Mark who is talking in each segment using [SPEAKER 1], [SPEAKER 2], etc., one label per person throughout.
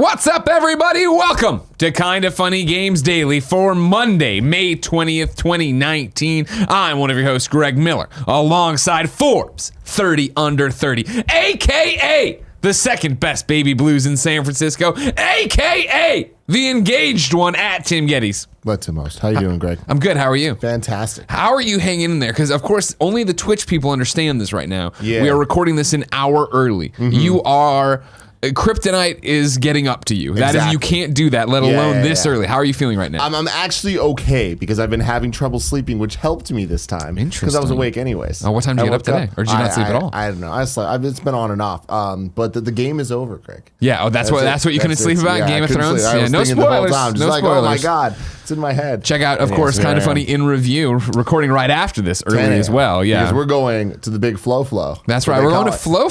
[SPEAKER 1] What's up, everybody? Welcome to Kinda Funny Games Daily for Monday, May 20th, 2019. I'm one of your hosts, Greg Miller, alongside Forbes 30 Under 30, a.k.a. the second best baby blues in San Francisco, a.k.a. the engaged one at Tim Gettys.
[SPEAKER 2] What's the most? How you doing, Greg?
[SPEAKER 1] I'm good. How are you?
[SPEAKER 2] Fantastic.
[SPEAKER 1] How are you hanging in there? Because, of course, only the Twitch people understand this right now.
[SPEAKER 2] Yeah.
[SPEAKER 1] We are recording this an hour early. You are... Kryptonite is getting up to you.
[SPEAKER 2] Exactly.
[SPEAKER 1] That is, you can't do that, let alone this early. How are you feeling right now?
[SPEAKER 2] I'm actually okay because I've been having trouble sleeping, which helped me this time.
[SPEAKER 1] Interesting.
[SPEAKER 2] Because I was awake anyways.
[SPEAKER 1] Oh, what time did you get up today? Or did you not sleep at all?
[SPEAKER 2] I don't know. I slept. It's been on and off. But the game is over, Greg.
[SPEAKER 1] Yeah. Oh, that's what you couldn't sleep about.
[SPEAKER 2] Yeah,
[SPEAKER 1] Game of Thrones.
[SPEAKER 2] Yeah,
[SPEAKER 1] no spoilers.
[SPEAKER 2] Just
[SPEAKER 1] no
[SPEAKER 2] like,
[SPEAKER 1] spoilers.
[SPEAKER 2] oh my god, it's in my head.
[SPEAKER 1] Check out, of course, Kinda Funny in review, recording right after this early as well. Yeah.
[SPEAKER 2] Because we're going to the big Flow.
[SPEAKER 1] That's right. We're going to Flow.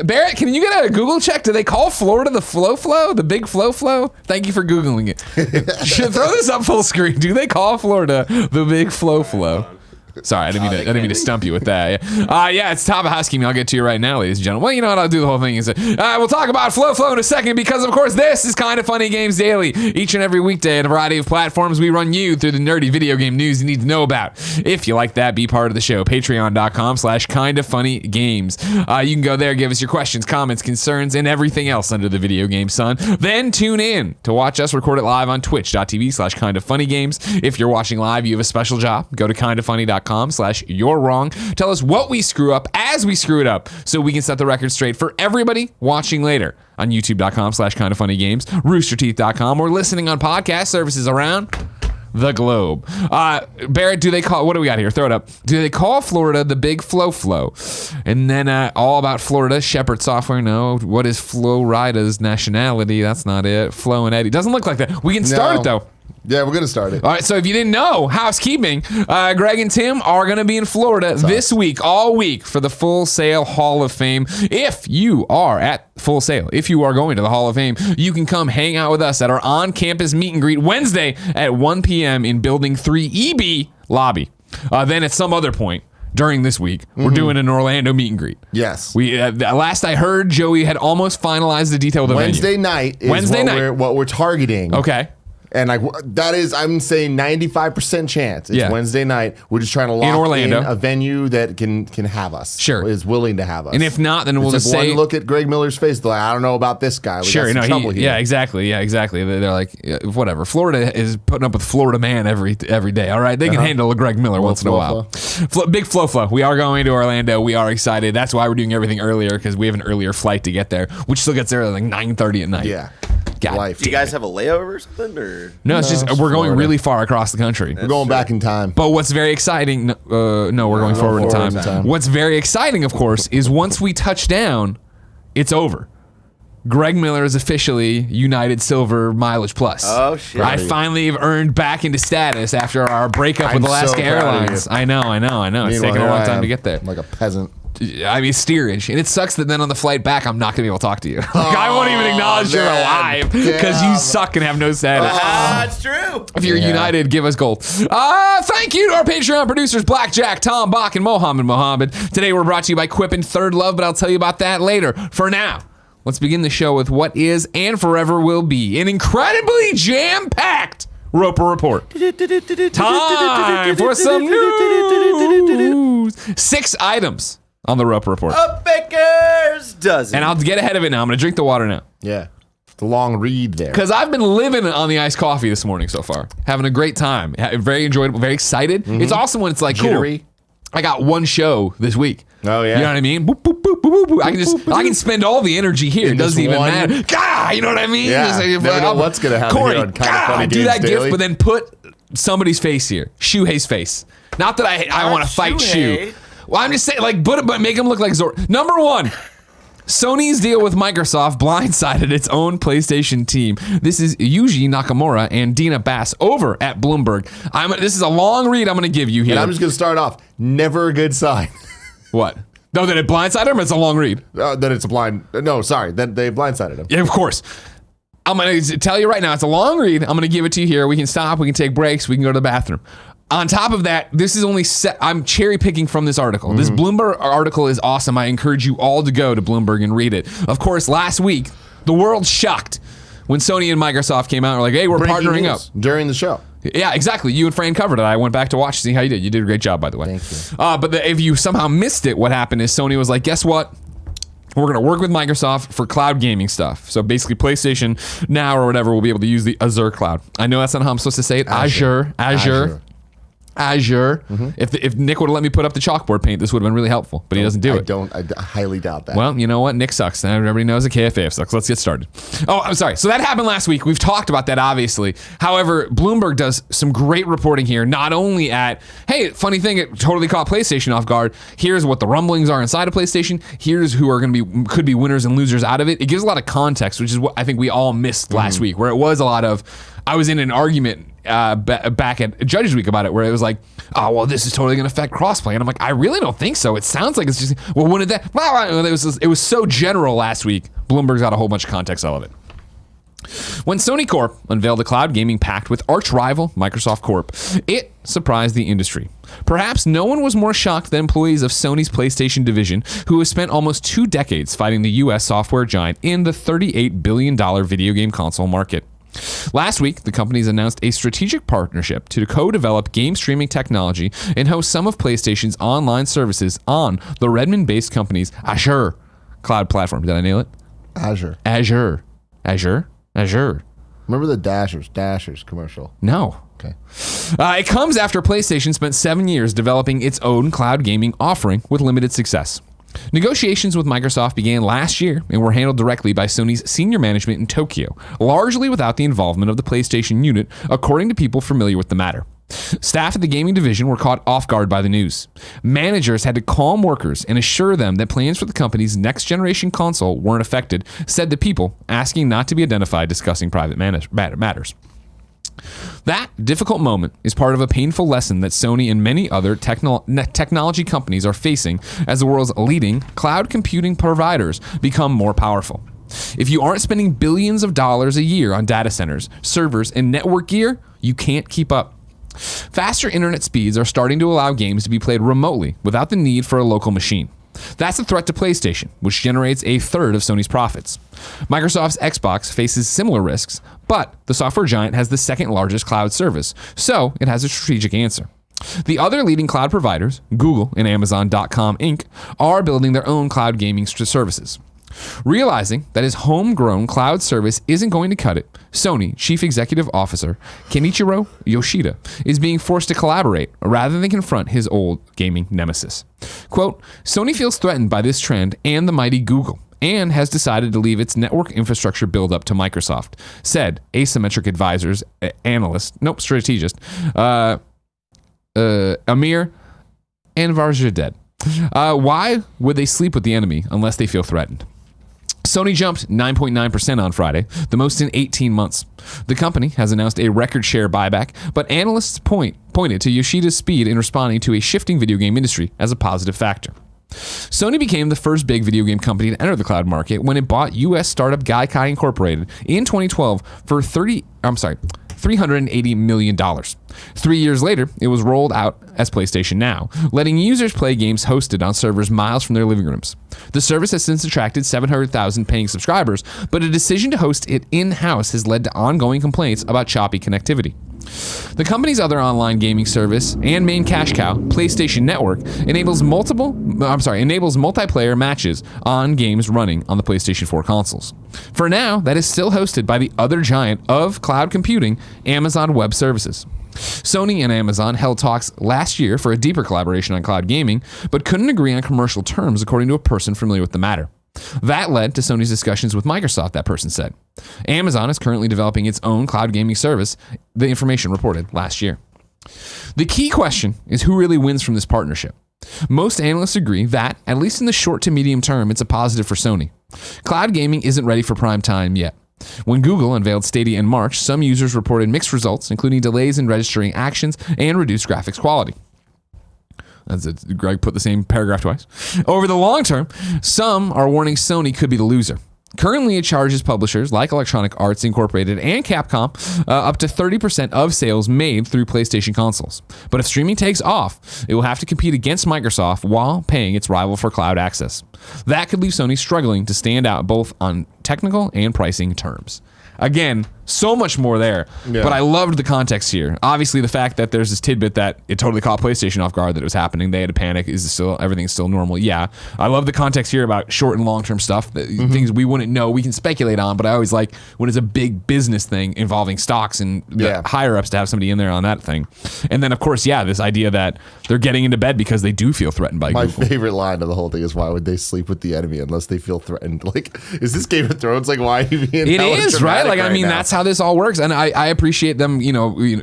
[SPEAKER 1] Barrett, can you get a Google check? Do they call Florida the Flow? The big Flow? Thank you for Googling it. Should throw this up full screen. Do they call Florida the big Flow? Sorry, I didn't mean to stump you with that. Yeah, it's top of housekeeping. I'll get to you right now, ladies and gentlemen. Well, you know what? I'll do the whole thing. We'll talk about Flow in a second because, of course, this is Kinda Funny Games Daily. Each and every weekday at a variety of platforms, we run you through the nerdy video game news you need to know about. If you like that, be part of the show. Patreon.com/kindafunnygames. You can go there, give us your questions, comments, concerns, and everything else under the video game sun. Then tune in to watch us record it live on twitch.tv/kindafunnygames. If you're watching live, you have a special job. Go to kindafunny.com/you're wrong. Tell us what we screw up as we screw it up so we can set the record straight for everybody watching later on youtube.com/kindafunnygames, roosterteeth.com, or listening on podcast services around the globe. Barrett, what do we got here? Throw it up. Do they call Florida the big Flow? And then all about Florida, Shepherd Software, no. What is Flo Rida's nationality? That's not it. Flo and Eddie. Doesn't look like that. We can start it though.
[SPEAKER 2] Yeah, we're going to start it.
[SPEAKER 1] All right, so if you didn't know, Housekeeping, Greg and Tim are going to be in Florida this week, all week, for the Full Sail Hall of Fame. If you are at Full Sail, if you are going to the Hall of Fame, you can come hang out with us at our on-campus meet and greet Wednesday at 1 p.m. in Building 3EB lobby. Then at some other point during this week, we're doing an Orlando meet and greet.
[SPEAKER 2] Yes.
[SPEAKER 1] We last I heard, Joey had almost finalized the detail of the
[SPEAKER 2] Wednesday
[SPEAKER 1] venue.
[SPEAKER 2] night is what we're targeting.
[SPEAKER 1] Okay.
[SPEAKER 2] And that is, I'm saying 95% chance. It's Wednesday night. We're just trying to lock in a venue that can have us.
[SPEAKER 1] Sure.
[SPEAKER 2] Is willing to have us.
[SPEAKER 1] And if not, then we'll just say...
[SPEAKER 2] one look at Greg Miller's face. They're like, I don't know about this guy. We got some trouble here.
[SPEAKER 1] Yeah, exactly. They're like, whatever. Florida is putting up with Florida man every day. All right, they can handle a Greg Miller once in a while. Big Flow. We are going to Orlando. We are excited. That's why we're doing everything earlier, because we have an earlier flight to get there, which still gets there at like 9:30 at night.
[SPEAKER 2] Yeah.
[SPEAKER 1] God,
[SPEAKER 3] do you guys have a layover or something? Or?
[SPEAKER 1] No, it's just we're going really far across the country.
[SPEAKER 2] We're going back in time.
[SPEAKER 1] But what's very exciting, no, we're going forward in time. What's very exciting, of course, is once we touch down, it's over. Greg Miller is officially United Silver Mileage Plus.
[SPEAKER 3] Oh, shit.
[SPEAKER 1] I finally have earned back into status after our breakup with Alaska Airlines. I know. It's taken a long time to get there.
[SPEAKER 2] Like a peasant.
[SPEAKER 1] I mean, steerage. And it sucks that then on the flight back, I'm not going to be able to talk to you. I won't even acknowledge you're alive because you suck and have no status.
[SPEAKER 3] That's true.
[SPEAKER 1] If you're United, give us gold. Thank you to our Patreon producers, Blackjack, Tom Bach, and Mohammed. Today we're brought to you by Quip and Third Love, but I'll tell you about that later. For now, let's begin the show with what is and forever will be an incredibly jam-packed Roper Report. Time for some news. 6 items on the Roper Report.
[SPEAKER 3] A baker's dozen.
[SPEAKER 1] And I'll get ahead of it now. I'm going to drink the water now.
[SPEAKER 2] Yeah. The long read there.
[SPEAKER 1] Because I've been living on the iced coffee this morning so far. Having a great time. Very enjoyable. Very excited. It's awesome when it's like,
[SPEAKER 2] jittery.
[SPEAKER 1] Cool. I got one show this week.
[SPEAKER 2] Oh, yeah.
[SPEAKER 1] You know what I mean? Boop, boop, boop, boop, boop. I can spend all the energy here. It doesn't even matter. Gah! You know what I mean?
[SPEAKER 2] Yeah. Never know what's going to happen
[SPEAKER 1] Corey,
[SPEAKER 2] here on Kinda Funny
[SPEAKER 1] do
[SPEAKER 2] Games
[SPEAKER 1] that
[SPEAKER 2] Daily.
[SPEAKER 1] gift, but then put somebody's face here. Shuhei's face. Not that I want to fight Shu. Well, I'm just saying, like, but make him look like Zor. Number 1. Sony's deal with Microsoft blindsided its own PlayStation team. This is Yuji Nakamura and Dina Bass over at Bloomberg. This is a long read I'm going to give you here.
[SPEAKER 2] And I'm just going to start off. Never a good sign.
[SPEAKER 1] What? No, that it blindsided him? It's a long read.
[SPEAKER 2] That it's a blind. No, sorry. That they blindsided him.
[SPEAKER 1] Yeah, of course. I'm going to tell you right now, it's a long read. I'm going to give it to you here. We can stop. We can take breaks. We can go to the bathroom. On top of that, this is only I'm cherry picking from this article. This Bloomberg article is awesome. I encourage you all to go to Bloomberg and read it. Of course, last week, the world shocked When Sony and Microsoft came out and were like, hey, we're partnering up.
[SPEAKER 2] During the show.
[SPEAKER 1] Yeah, exactly. You and Fran covered it. I went back to watch to see how you did. You did a great job, by the way.
[SPEAKER 2] Thank you.
[SPEAKER 1] But if you somehow missed it, what happened is Sony was like, guess what? We're going to work with Microsoft for cloud gaming stuff. So basically PlayStation Now or whatever will be able to use the Azure cloud. I know that's not how I'm supposed to say it. Azure. Mm-hmm. If Nick would have let me put up the chalkboard paint, this would have been really helpful, but he doesn't do it.
[SPEAKER 2] I highly doubt that.
[SPEAKER 1] Well, you know what? Nick sucks. And everybody knows that KFAF sucks. Let's get started. Oh, I'm sorry. So that happened last week. We've talked about that, obviously. However, Bloomberg does some great reporting here, not only at, hey, funny thing, it totally caught PlayStation off guard. Here's what the rumblings are inside of PlayStation. Here's who are going to be, could be winners and losers out of it. It gives a lot of context, which is what I think we all missed last week, where it was a lot of, I was in an argument back at Judges Week about it, where it was like, oh, well, this is totally going to affect crossplay. And I'm like, I really don't think so. It sounds like it's just, well, when did that? It was so general last week. Bloomberg's got a whole bunch of context out of it. When Sony Corp unveiled a cloud gaming pact with arch rival Microsoft Corp, it surprised the industry. Perhaps no one was more shocked than employees of Sony's PlayStation division, who have spent almost 2 decades fighting the U.S. software giant in the $38 billion video game console market. Last week, the companies announced a strategic partnership to co-develop game streaming technology and host some of PlayStation's online services on the Redmond-based company's Azure cloud platform. Did I nail it?
[SPEAKER 2] Azure. Remember the Dashers commercial?
[SPEAKER 1] No.
[SPEAKER 2] Okay.
[SPEAKER 1] It comes after PlayStation spent 7 years developing its own cloud gaming offering with limited success. Negotiations with Microsoft began last year and were handled directly by Sony's senior management in Tokyo, largely without the involvement of the PlayStation unit, according to people familiar with the matter. Staff at the gaming division were caught off guard by the news. Managers had to calm workers and assure them that plans for the company's next-generation console weren't affected, said the people, asking not to be identified discussing private matters. That difficult moment is part of a painful lesson that Sony and many other technology companies are facing as the world's leading cloud computing providers become more powerful. If you aren't spending billions of dollars a year on data centers, servers, and network gear, you can't keep up. Faster internet speeds are starting to allow games to be played remotely without the need for a local machine. That's a threat to PlayStation, which generates a third of Sony's profits. Microsoft's Xbox faces similar risks, but the software giant has the second largest cloud service, so it has a strategic answer. The other leading cloud providers, Google and Amazon.com Inc., are building their own cloud gaming services. Realizing that his homegrown cloud service isn't going to cut it, Sony Chief Executive Officer Kenichiro Yoshida is being forced to collaborate rather than confront his old gaming nemesis. Quote, Sony feels threatened by this trend and the mighty Google, and has decided to leave its network infrastructure build-up to Microsoft, said asymmetric advisors, strategist, Amir Anvarjadeh. Why would they sleep with the enemy unless they feel threatened? Sony jumped 9.9% on Friday, the most in 18 months. The company has announced a record share buyback, but analysts pointed to Yoshida's speed in responding to a shifting video game industry as a positive factor. Sony became the first big video game company to enter the cloud market when it bought U.S. startup Gaikai Incorporated in 2012 for $380 million. 3 years later, it was rolled out as PlayStation Now, letting users play games hosted on servers miles from their living rooms. The service has since attracted 700,000 paying subscribers, but a decision to host it in-house has led to ongoing complaints about choppy connectivity. The company's other online gaming service and main cash cow, PlayStation Network, enables multiplayer matches on games running on the PlayStation 4 consoles. For now, that is still hosted by the other giant of cloud computing, Amazon Web Services. Sony and Amazon held talks last year for a deeper collaboration on cloud gaming, but couldn't agree on commercial terms, according to a person familiar with the matter. That led to Sony's discussions with Microsoft, that person said. Amazon is currently developing its own cloud gaming service, the information reported last year. The key question is who really wins from this partnership. Most analysts agree that, at least in the short to medium term, it's a positive for Sony. Cloud gaming isn't ready for prime time yet. When Google unveiled Stadia in March, some users reported mixed results, including delays in registering actions and reduced graphics quality. Greg put the same paragraph twice. Over the long term, some are warning Sony could be the loser. Currently, it charges publishers like Electronic Arts Incorporated and Capcom up to 30% of sales made through PlayStation consoles. But if streaming takes off, it will have to compete against Microsoft while paying its rival for cloud access. That could leave Sony struggling to stand out both on technical and pricing terms. again, so much more there.
[SPEAKER 2] Yeah.
[SPEAKER 1] But I loved the context here. Obviously, the fact that there's this tidbit that it totally caught PlayStation off guard that it was happening. They had to panic. Everything's still normal? Yeah. I love the context here about short and long-term stuff, things we wouldn't know. We can speculate on, but I always like when it's a big business thing involving stocks and the higher-ups to have somebody in there on that thing. And then, of course, this idea that they're getting into bed because they do feel threatened by
[SPEAKER 2] My
[SPEAKER 1] Google.
[SPEAKER 2] favorite line of the whole thing is, why would they sleep with the enemy unless they feel threatened? Like, is this Game of Thrones? Like, why are you being
[SPEAKER 1] It is, right? Like, I mean,
[SPEAKER 2] now?
[SPEAKER 1] that's how this all works. And I appreciate them,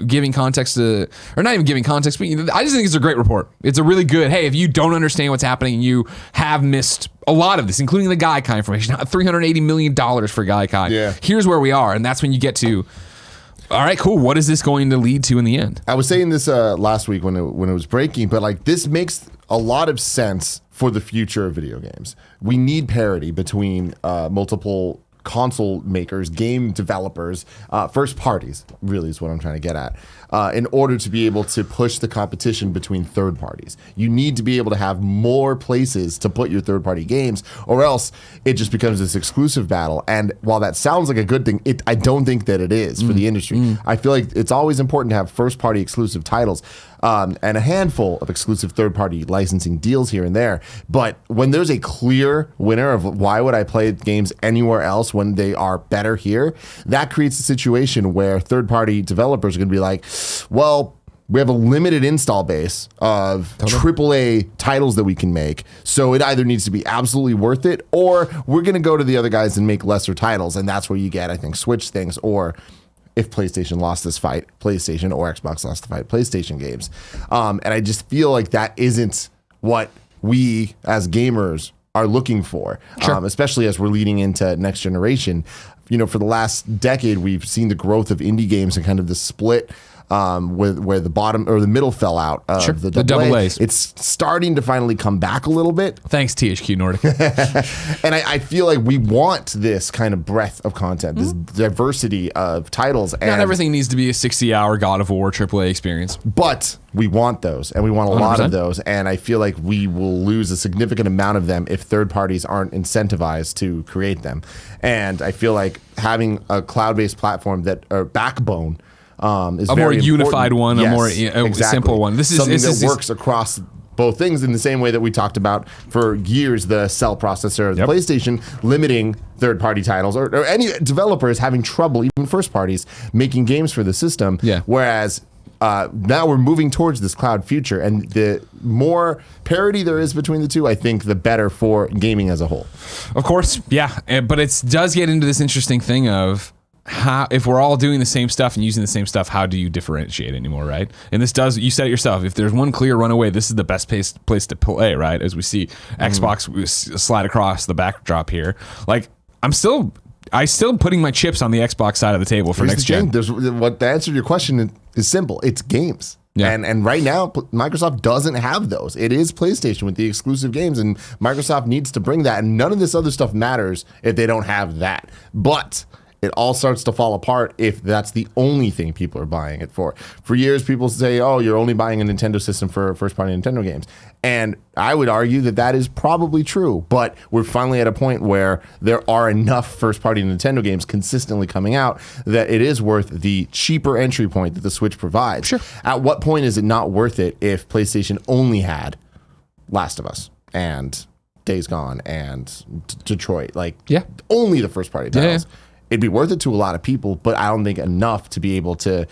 [SPEAKER 1] giving context to, or not even giving context, but I just think it's a great report. It's a really good, hey, if you don't understand what's happening, you have missed a lot of this, including the Gaikai information. $380 million for Gaikai.
[SPEAKER 2] Yeah.
[SPEAKER 1] Here's where we are. And that's when you get to, all right, cool. What is this going to lead to in the end?
[SPEAKER 2] I was saying this last week when it was breaking, but like this makes a lot of sense for the future of video games. We need parity between multiple console makers, game developers, first parties, really is what I'm trying to get at, in order to be able to push the competition between third parties. You need to be able to have more places to put your third party games, or else it just becomes this exclusive battle. And while that sounds like a good thing, I don't think that it is for the industry. I feel like it's always important to have first party exclusive titles, and a handful of exclusive third party licensing deals here and there. But when there's a clear winner of why would I play games anywhere else when they are better here, that creates a situation where third party developers are going to be like, well, we have a limited install base of AAA titles that we can make, so it either needs to be absolutely worth it, or we're going to go to the other guys and make lesser titles. And that's where you get, I think, Switch things, or if PlayStation lost this fight, PlayStation, or Xbox lost the fight, PlayStation games. And I just feel like that isn't what we as gamers are looking for, especially as we're leading into next generation. For the last decade, we've seen the growth of indie games and kind of the split where the bottom or the middle fell out of the double A's. It's starting to finally come back a little bit.
[SPEAKER 1] Thanks, THQ Nordic.
[SPEAKER 2] And I feel like we want this kind of breadth of content, this diversity of titles. And
[SPEAKER 1] not everything needs to be a 60-hour God of War AAA experience.
[SPEAKER 2] But we want those, and we want a
[SPEAKER 1] 100%.
[SPEAKER 2] lot of those. And I feel like we will lose a significant amount of them if third parties aren't incentivized to create them. And I feel like having a cloud-based platform or backbone is
[SPEAKER 1] a more unified
[SPEAKER 2] important.
[SPEAKER 1] one, a more simple one. This is
[SPEAKER 2] something
[SPEAKER 1] that
[SPEAKER 2] works across both things in the same way that we talked about for years, the cell processor of the PlayStation limiting third-party titles or any developers having trouble, even first parties, making games for the system.
[SPEAKER 1] Yeah.
[SPEAKER 2] Whereas now we're moving towards this cloud future, and the more parity there is between the two, I think the better for gaming as a whole.
[SPEAKER 1] Of course, yeah. But it does get into this interesting thing of how, if we're all doing the same stuff and using the same stuff, how do you differentiate anymore, right? And this does, you said it yourself, if there's one clear runaway, this is the best place to play, right? As we see Xbox slide across the backdrop here. Like, I still putting my chips on the Xbox side of the table for next gen.
[SPEAKER 2] What the answer to your question is simple. It's games. Yeah. And right now, Microsoft doesn't have those. It is PlayStation with the exclusive games, and Microsoft needs to bring that. And none of this other stuff matters if they don't have that. But it all starts to fall apart if that's the only thing people are buying it for. For years, people say, oh, you're only buying a Nintendo system for first-party Nintendo games. And I would argue that that is probably true. But we're finally at a point where there are enough first-party Nintendo games consistently coming out that it is worth the cheaper entry point that the Switch provides.
[SPEAKER 1] Sure.
[SPEAKER 2] At what point is it not worth it if PlayStation only had Last of Us and Days Gone and Detroit? Like, only the first-party titles. Yeah. It'd be worth it to a lot of people, but I don't think enough to be able to,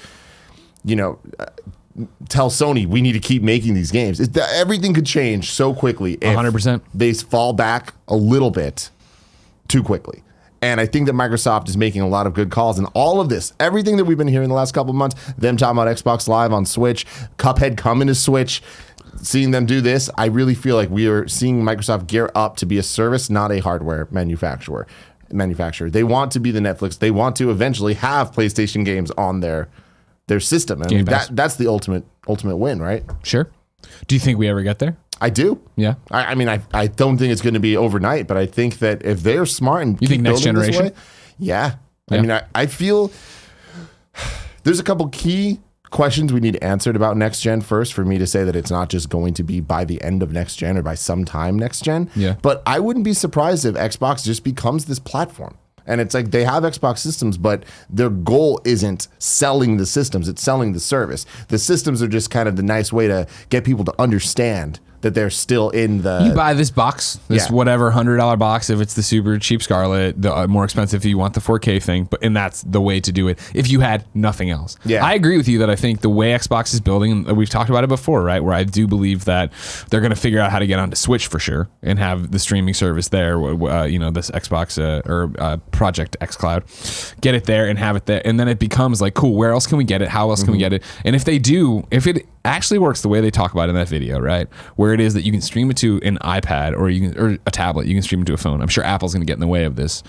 [SPEAKER 2] tell Sony we need to keep making these games. Everything could change so quickly if
[SPEAKER 1] 100%.
[SPEAKER 2] They fall back a little bit too quickly. And I think that Microsoft is making a lot of good calls. And all of this, everything that we've been hearing the last couple of months, them talking about Xbox Live on Switch, Cuphead coming to Switch, seeing them do this, I really feel like we are seeing Microsoft gear up to be a service, not a hardware manufacturer. They want to be the Netflix. They want to eventually have PlayStation games on their system. I mean, that's the ultimate win, right?
[SPEAKER 1] Sure. Do you think we ever get there?
[SPEAKER 2] I do.
[SPEAKER 1] Yeah.
[SPEAKER 2] I mean, I don't think it's going to be overnight, but I think that if they're smart and
[SPEAKER 1] you think next generation?
[SPEAKER 2] I mean, I feel there's a couple key questions we need answered about next gen first for me to say that it's not just going to be by the end of next gen or by some time next gen.
[SPEAKER 1] Yeah.
[SPEAKER 2] But I wouldn't be surprised if Xbox just becomes this platform And it's like they have Xbox systems, but their goal isn't selling the systems, it's selling the service. The systems are just kind of the nice way to get people to understand that they're still in the...
[SPEAKER 1] You buy this box, this whatever $100 box, if it's the super cheap Scarlet, the more expensive if you want the 4K thing, and that's the way to do it if you had nothing else.
[SPEAKER 2] Yeah.
[SPEAKER 1] I agree with you that I think the way Xbox is building, and we've talked about it before, right, where I do believe that they're going to figure out how to get onto Switch for sure and have the streaming service there, this Xbox or Project xCloud, get it there and have it there, and then it becomes like, cool, where else can we get it? How else can we get it? And if it actually works the way they talk about it in that video, right, where it is that you can stream it to an iPad or a tablet, you can stream it to a phone. I'm sure Apple's going to get in the way of this.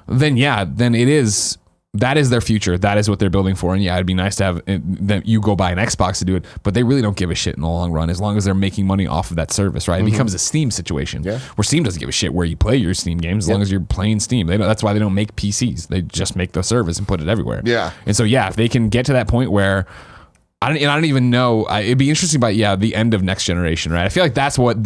[SPEAKER 1] Then that is their future. That is what they're building for. And yeah, it'd be nice to have that you go buy an Xbox to do it, but they really don't give a shit in the long run as long as they're making money off of that service, right? It becomes a Steam situation where Steam doesn't give a shit where you play your Steam games as long as you're playing Steam. That's why they don't make PCs. They just make the service and put it everywhere.
[SPEAKER 2] Yeah.
[SPEAKER 1] And so if they can get to that point where I don't even know. It'd be interesting about the end of next generation, right? I feel like that's what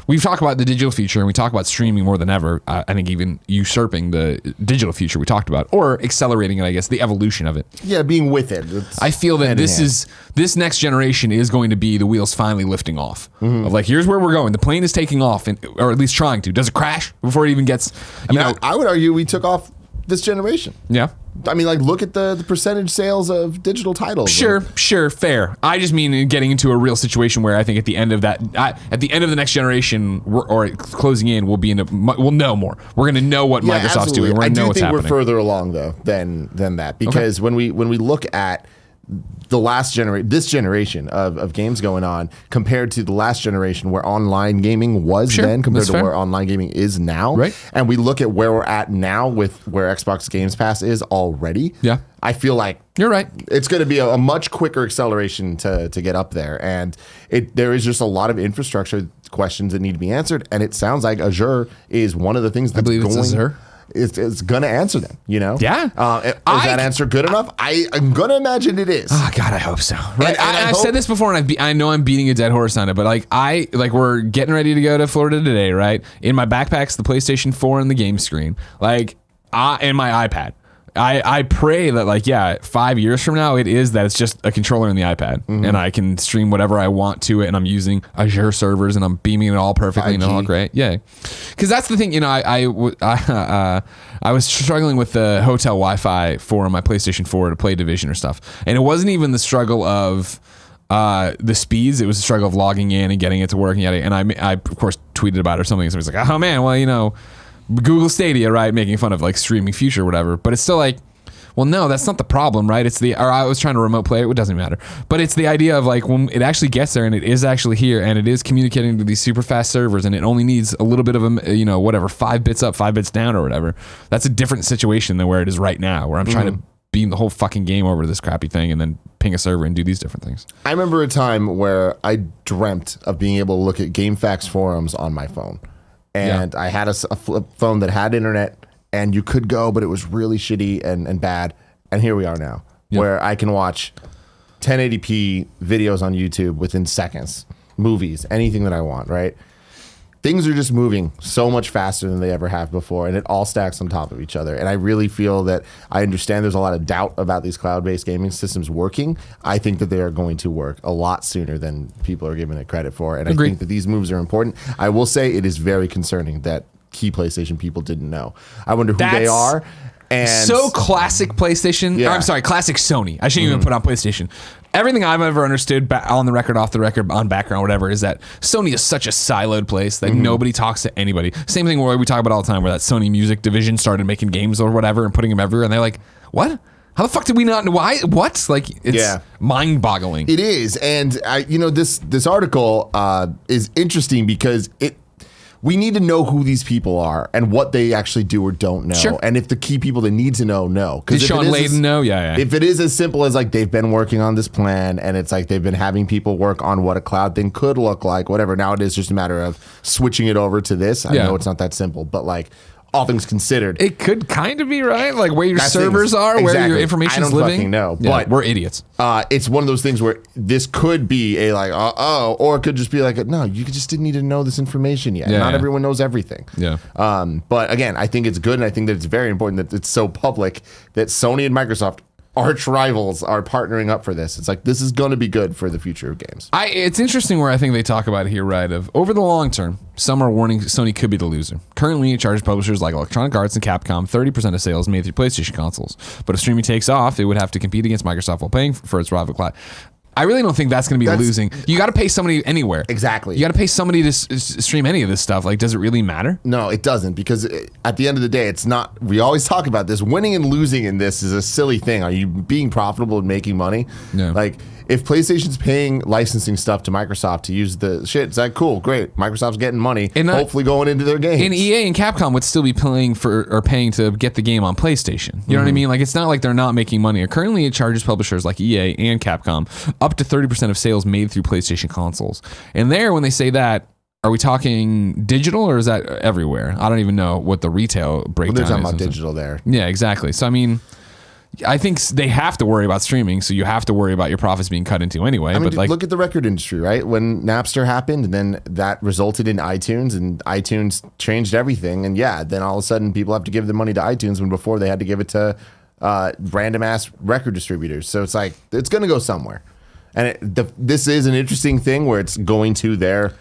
[SPEAKER 1] we've talked about the digital future and we talk about streaming more than ever. I think even usurping the digital future we talked about or accelerating it, I guess, the evolution of it.
[SPEAKER 2] Yeah, being with it.
[SPEAKER 1] I feel that this next generation is going to be the wheels finally lifting off. Of like, here's where we're going. The plane is taking off, or at least trying to. Does it crash before it even gets?
[SPEAKER 2] I would argue we took off this generation.
[SPEAKER 1] Yeah.
[SPEAKER 2] I mean, like, look at the percentage sales of digital titles.
[SPEAKER 1] Sure, fair. I just mean getting into a real situation where I think at the end of the next generation, or closing in, we'll know more. We're going to know what Microsoft's doing. We're going to know what's happening.
[SPEAKER 2] We're further along though than that, because when we look at this generation of games going on compared to the last generation where online gaming was then compared to where online gaming is now.
[SPEAKER 1] Right.
[SPEAKER 2] And we look at where we're at now with where Xbox Games Pass is already.
[SPEAKER 1] Yeah.
[SPEAKER 2] I feel like
[SPEAKER 1] you're right.
[SPEAKER 2] It's going to be a much quicker acceleration to get up there. And there is just a lot of infrastructure questions that need to be answered. And it sounds like Azure is one of the things that's it's going to answer them, Yeah. Is that answer good enough? I'm going to imagine it is.
[SPEAKER 1] Oh, God, I hope so. Right. I've said this before, and I know I'm beating a dead horse on it, but we're getting ready to go to Florida today, right? In my backpack's the PlayStation 4 and the game screen, and my iPad. I pray that 5 years from now it's just a controller and the iPad and I can stream whatever I want to it and I'm using Azure servers and I'm beaming it all perfectly 5G. And all great. Yeah. Cause that's the thing, I was struggling with the hotel Wi-Fi for my PlayStation 4 to play Division or stuff. And it wasn't even the struggle of the speeds. It was a struggle of logging in and getting it to work and I of course tweeted about it or something. And somebody's like, oh man, well, Google Stadia, right? Making fun of streaming future or whatever. But it's still well, no, that's not the problem, right? Or I was trying to remote play it. It doesn't matter. But it's the idea of when it actually gets there and it is actually here and it is communicating to these super fast servers and it only needs a little bit of 5 bits up, 5 bits down or whatever. That's a different situation than where it is right now, where I'm trying to beam the whole fucking game over to this crappy thing and then ping a server and do these different things.
[SPEAKER 2] I remember a time where I dreamt of being able to look at GameFAQs forums on my phone. And I had a flip phone that had internet and you could go, but it was really shitty and bad. And here we are now where I can watch 1080p videos on YouTube within seconds, movies, anything that I want, right? Things are just moving so much faster than they ever have before, and it all stacks on top of each other. And I really feel that I understand there's a lot of doubt about these cloud-based gaming systems working. I think that they are going to work a lot sooner than people are giving it credit for. And I think that these moves are important. I will say it is very concerning that key PlayStation people didn't know. I wonder who they are. And
[SPEAKER 1] so classic PlayStation. Yeah. I'm sorry, classic Sony. I shouldn't even put on PlayStation. Everything I've ever understood on the record, off the record, on background, whatever, is that Sony is such a siloed place that nobody talks to anybody. Same thing where we talk about all the time, where that Sony music division started making games or whatever and putting them everywhere, and they're like, what? How the fuck did we not know? Why? What? It's mind-boggling.
[SPEAKER 2] It is, and this article is interesting because we need to know who these people are and what they actually do or don't know. Sure. And if the key people that need to know.
[SPEAKER 1] Did Sean Layden know? Yeah.
[SPEAKER 2] If it is as simple as they've been working on this plan and it's they've been having people work on what a cloud thing could look like, whatever. Now it is just a matter of switching it over to this. I know it's not that simple, but all things considered.
[SPEAKER 1] It could kind of be right, like where your
[SPEAKER 2] That's
[SPEAKER 1] servers
[SPEAKER 2] things.
[SPEAKER 1] are, where
[SPEAKER 2] Exactly.
[SPEAKER 1] your information's
[SPEAKER 2] I don't
[SPEAKER 1] living.
[SPEAKER 2] fucking know,
[SPEAKER 1] Yeah,
[SPEAKER 2] but
[SPEAKER 1] we're idiots.
[SPEAKER 2] It's one of those things where this could be a like, or it could just be like, no, you just didn't need to know this information yet.
[SPEAKER 1] Yeah,
[SPEAKER 2] Not
[SPEAKER 1] yeah.
[SPEAKER 2] everyone knows everything.
[SPEAKER 1] Yeah.
[SPEAKER 2] But again, I think it's good, and I think that it's very important that it's so public that Sony and Microsoft, arch rivals, are partnering up for this. It's like, this is going to be good for the future of games.
[SPEAKER 1] It's interesting where I think they talk about it here, right? Of over the long term, some are warning Sony could be the loser. Currently, it charges publishers like Electronic Arts and Capcom 30% of sales made through PlayStation consoles. But if streaming takes off, it would have to compete against Microsoft while paying for its rival cloud. I really don't think that's going to be losing. You got to pay somebody anywhere.
[SPEAKER 2] Exactly.
[SPEAKER 1] You got to pay somebody to stream any of this stuff. Like, does it really matter?
[SPEAKER 2] No, it doesn't, because at the end of the day, it's not. We always talk about this. Winning and losing in this is a silly thing. Are you being profitable and making money?
[SPEAKER 1] Yeah.
[SPEAKER 2] Like, if PlayStation's paying licensing stuff to Microsoft to use the shit, it's like, cool, great. Microsoft's getting money,
[SPEAKER 1] And
[SPEAKER 2] hopefully going into their games.
[SPEAKER 1] And EA and Capcom would still be paying to get the game on PlayStation. You know what I mean? Like, it's not like they're not making money. Currently, it charges publishers like EA and Capcom up to 30% of sales made through PlayStation consoles. And there, when they say that, are we talking digital or is that everywhere? I don't even know what the retail breakdown
[SPEAKER 2] They're talking
[SPEAKER 1] is.
[SPEAKER 2] about digital there.
[SPEAKER 1] Yeah, exactly. So, I mean, I think they have to worry about streaming, so you have to worry about your profits being cut into anyway.
[SPEAKER 2] I mean,
[SPEAKER 1] but like,
[SPEAKER 2] look at the record industry, right? When Napster happened, and then that resulted in iTunes, and iTunes changed everything. And yeah, then all of a sudden, people have to give the money to iTunes when before they had to give it to random ass record distributors. So it's like, it's going to go somewhere. And this is an interesting thing where it's going to their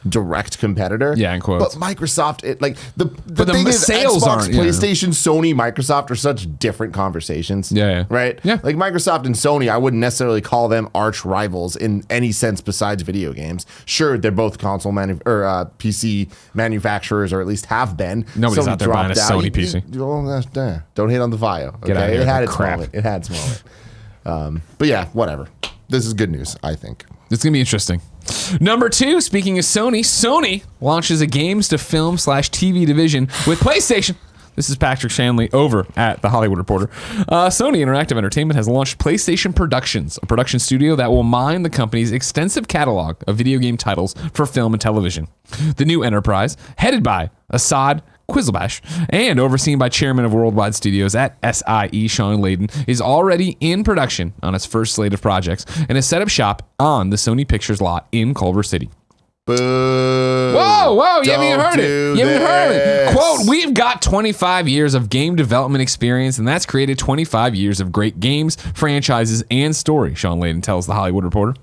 [SPEAKER 2] direct competitor.
[SPEAKER 1] Yeah, in quotes.
[SPEAKER 2] But Microsoft, the
[SPEAKER 1] the
[SPEAKER 2] thing is,
[SPEAKER 1] sales
[SPEAKER 2] Xbox,
[SPEAKER 1] aren't, yeah.
[SPEAKER 2] PlayStation, Sony, Microsoft are such different conversations.
[SPEAKER 1] Yeah.
[SPEAKER 2] Right?
[SPEAKER 1] Yeah.
[SPEAKER 2] Like Microsoft and Sony, I wouldn't necessarily call them arch rivals in any sense besides video games. Sure, they're both PC manufacturers, or at least have been.
[SPEAKER 1] Nobody's
[SPEAKER 2] Sony
[SPEAKER 1] out there buying a
[SPEAKER 2] dropped
[SPEAKER 1] Sony PC.
[SPEAKER 2] Don't hate on the Vio.
[SPEAKER 1] Get out of here
[SPEAKER 2] It had
[SPEAKER 1] with
[SPEAKER 2] its
[SPEAKER 1] crap.
[SPEAKER 2] moment. It had its moment. But yeah, whatever. This is good news, I think.
[SPEAKER 1] It's going to be interesting. Number 2, speaking of Sony launches a games to film /TV division with PlayStation. This is Patrick Shanley over at The Hollywood Reporter. Sony Interactive Entertainment has launched PlayStation Productions, a production studio that will mine the company's extensive catalog of video game titles for film and television. The new enterprise, headed by Assad Quizzlebash and overseen by chairman of Worldwide Studios at SIE, Sean Layden, is already in production on its first slate of projects and has set up shop on the Sony Pictures lot in Culver City.
[SPEAKER 2] Boo.
[SPEAKER 1] Whoa, you haven't even heard it.
[SPEAKER 2] do
[SPEAKER 1] You haven't heard it.
[SPEAKER 2] this.
[SPEAKER 1] Quote, we've got 25 years of game development experience, and that's created 25 years of great games, franchises, and story, Sean Layden tells The Hollywood Reporter.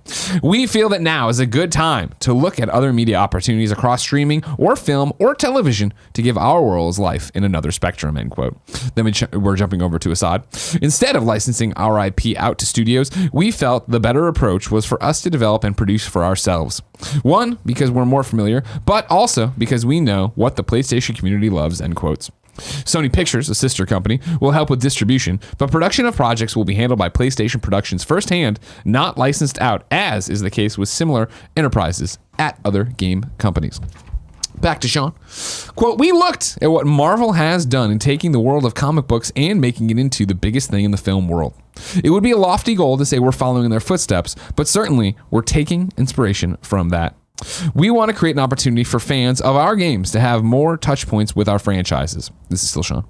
[SPEAKER 1] We feel that now is a good time to look at other media opportunities across streaming or film or television to give our worlds life in another spectrum, end quote. Then we're jumping over to Assad. Instead of licensing our IP out to studios, we felt the better approach was for us to develop and produce for ourselves. One, because we're more familiar, but also because we know what the PlayStation community loves, end quotes. Sony Pictures, a sister company, will help with distribution, but production of projects will be handled by PlayStation Productions firsthand, not licensed out, as is the case with similar enterprises at other game companies. Back to Sean. Quote, we looked at what Marvel has done in taking the world of comic books and making it into the biggest thing in the film world. It would be a lofty goal to say we're following in their footsteps, but certainly we're taking inspiration from that. We want to create an opportunity for fans of our games to have more touch points with our franchises. This is still Sean.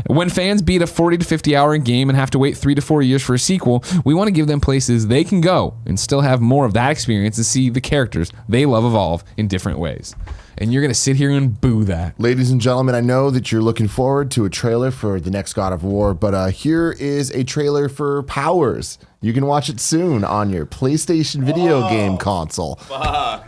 [SPEAKER 1] When fans beat a 40 to 50 hour game and have to wait 3 to 4 years for a sequel, we want to give them places they can go and still have more of that experience and see the characters they love evolve in different ways. And you're going to sit here and boo that.
[SPEAKER 2] Ladies and gentlemen, I know that you're looking forward to a trailer for the next God of War, but here is a trailer for Powers. You can watch it soon on your PlayStation video game console.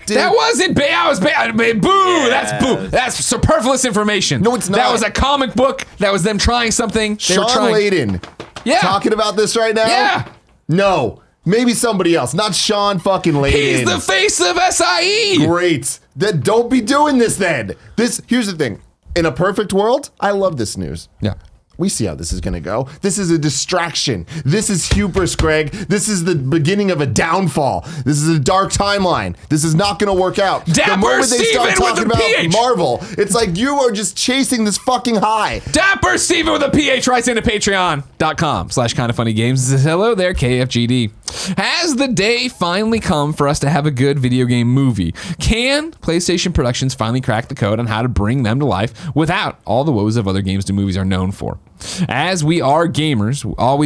[SPEAKER 2] Dude,
[SPEAKER 1] That wasn't bad. That was bad. Boo.
[SPEAKER 3] Yes.
[SPEAKER 1] That's boo. That's superfluous information.
[SPEAKER 2] No, it's not.
[SPEAKER 1] That was a comic book. That was them trying something. They were
[SPEAKER 2] Sean
[SPEAKER 1] trying.
[SPEAKER 2] Layden
[SPEAKER 1] Yeah.
[SPEAKER 2] talking about this right now?
[SPEAKER 1] Yeah.
[SPEAKER 2] No. Maybe somebody else. Not Sean fucking Layden.
[SPEAKER 1] He's the face of SIE.
[SPEAKER 2] Great. Then don't be doing this then. Here's the thing. In a perfect world, I love this news.
[SPEAKER 1] Yeah.
[SPEAKER 2] We see how this is going to go. This is a distraction. This is hubris, Greg. This is the beginning of a downfall. This is a dark timeline. This is not going to work out.
[SPEAKER 1] Dapper
[SPEAKER 2] the moment they start
[SPEAKER 1] Stephen with
[SPEAKER 2] talking
[SPEAKER 1] the
[SPEAKER 2] about
[SPEAKER 1] PH.
[SPEAKER 2] Marvel, it's like you are just chasing this fucking high.
[SPEAKER 1] Dapper Stephen with a PH writes into patreon.com/kindoffunnygames. Says, hello there, KFGD. Has the day finally come for us to have a good video game movie? Can PlayStation Productions finally crack the code on how to bring them to life without all the woes of other games and movies are known for? As we are gamers, are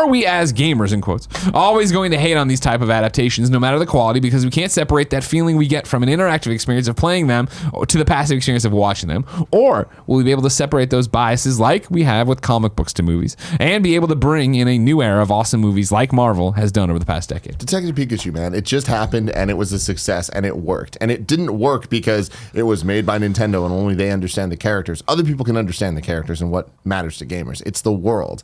[SPEAKER 1] we as gamers, in quotes, always going to hate on these type of adaptations no matter the quality because we can't separate that feeling we get from an interactive experience of playing them to the passive experience of watching them? Or will we be able to separate those biases like we have with comic books to movies and be able to bring in a new era of awesome movies like Marvel has done over the past decade?
[SPEAKER 2] Detective Pikachu, man, it just happened and it was a success and it worked. And it didn't work because it was made by Nintendo and only they understand the characters. Other people can understand the characters and what matters to gamers. It's the world.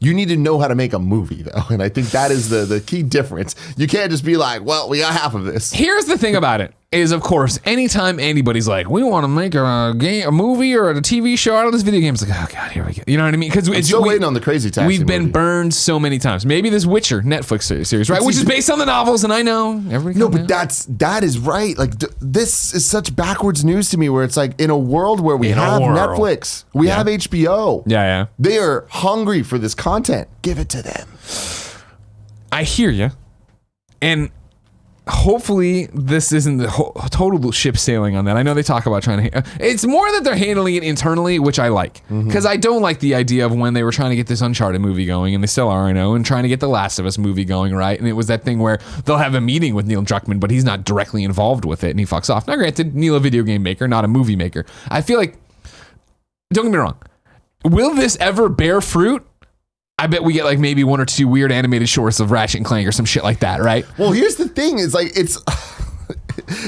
[SPEAKER 2] You need to know how to make a movie, though. And I think that is the key difference. You can't just be like, well, we got half of this.
[SPEAKER 1] Here's the thing about it is, of course, anytime anybody's like, we want to make a movie or a TV show out of this video game, it's like, oh, God, here we go. You know what I mean? Because
[SPEAKER 2] I'm still waiting on the Crazy Taxi
[SPEAKER 1] We've been
[SPEAKER 2] movie.
[SPEAKER 1] burned so many times. Maybe this Witcher Netflix series, right? Which is based on the novels, and I know everybody.
[SPEAKER 2] No, but that is right. Like this is such backwards news to me, where it's like in a world where we have Netflix, we have HBO.
[SPEAKER 1] Yeah.
[SPEAKER 2] They are hungry for this content. Give it to them.
[SPEAKER 1] I hear you, and hopefully this isn't the total ship sailing on that. I know they talk about trying to. It's more that they're handling it internally, which I like, because I don't like the idea of when they were trying to get this Uncharted movie going, and they still are, I know, and trying to get the Last of Us movie going, right? And it was that thing where they'll have a meeting with Neil Druckmann, but he's not directly involved with it, and he fucks off. Now, granted, Neil a video game maker, not a movie maker. I feel like, don't get me wrong, will this ever bear fruit? I bet we get like maybe one or two weird animated shorts of Ratchet and Clank or some shit like that, right?
[SPEAKER 2] Well, here's the thing: is like it's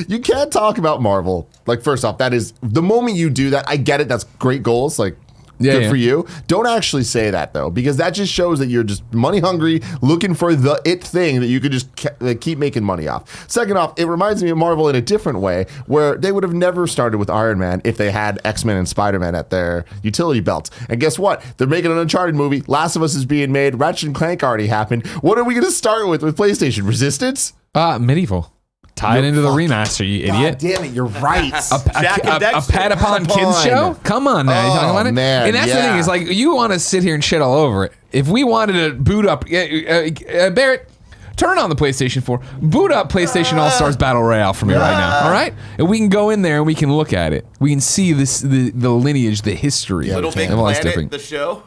[SPEAKER 2] you can't talk about Marvel. Like, first off, that is the moment you do that. I get it. That's great goals. Like, good for you. Don't actually say that though, because that just shows that you're just money hungry, looking for the it thing that you could just keep making money off. Second off, it reminds me of Marvel in a different way, where they would have never started with Iron Man if they had X-Men and Spider-Man at their utility belts. And guess what? They're making an Uncharted movie. Last of Us is being made. Ratchet and Clank already happened. What are we going to start with PlayStation? Resistance?
[SPEAKER 1] Medieval. Tie it into the remaster, you idiot.
[SPEAKER 2] God damn it, you're right.
[SPEAKER 1] A Patapon Kids show? Come on now. You talking about it?
[SPEAKER 2] Man,
[SPEAKER 1] and that's the thing, is like, you want to sit here and shit all over it. If we wanted to boot up, Barrett, turn on the PlayStation 4, boot up PlayStation All-Stars Battle Royale for me right now, all right? And we can go in there and we can look at it. We can see this the lineage, the history.
[SPEAKER 3] Little Big Planet, the show?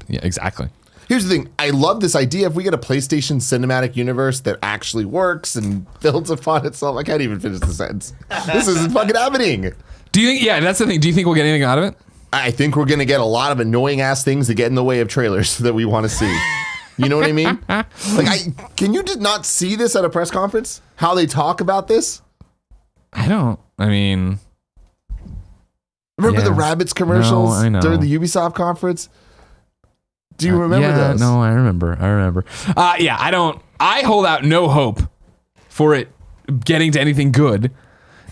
[SPEAKER 1] Yeah, exactly.
[SPEAKER 2] Here's the thing. I love this idea. If we get a PlayStation cinematic universe that actually works and builds upon itself, I can't even finish the sentence. This isn't fucking happening.
[SPEAKER 1] Do you think, yeah, that's the thing. Do you think we'll get anything out of it?
[SPEAKER 2] I think we're going to get a lot of annoying ass things that get in the way of trailers that we want to see. You know what I mean? Like, can you just not see this at a press conference? How they talk about this?
[SPEAKER 1] Remember
[SPEAKER 2] the Rabbids commercials during the Ubisoft conference? Do you remember those?
[SPEAKER 1] No, I remember. I hold out no hope for it getting to anything good.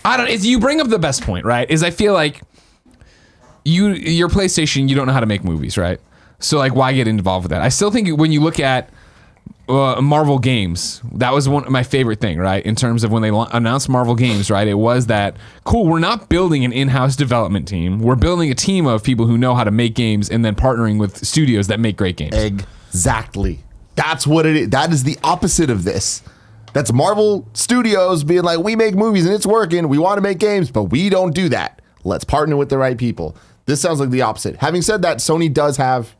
[SPEAKER 1] You bring up the best point, right? Is I feel like your PlayStation, you don't know how to make movies, right? So like, why get involved with that? I still think when you look at Marvel games, that was one of my favorite thing, right? In terms of when they announced Marvel games, right? It was that, cool, we're not building an in-house development team. We're building a team of people who know how to make games and then partnering with studios that make great games.
[SPEAKER 2] Exactly. That's what it is. That is the opposite of this. That's Marvel Studios being like, we make movies and it's working. We want to make games, but we don't do that. Let's partner with the right people. This sounds like the opposite. Having said that, Sony does have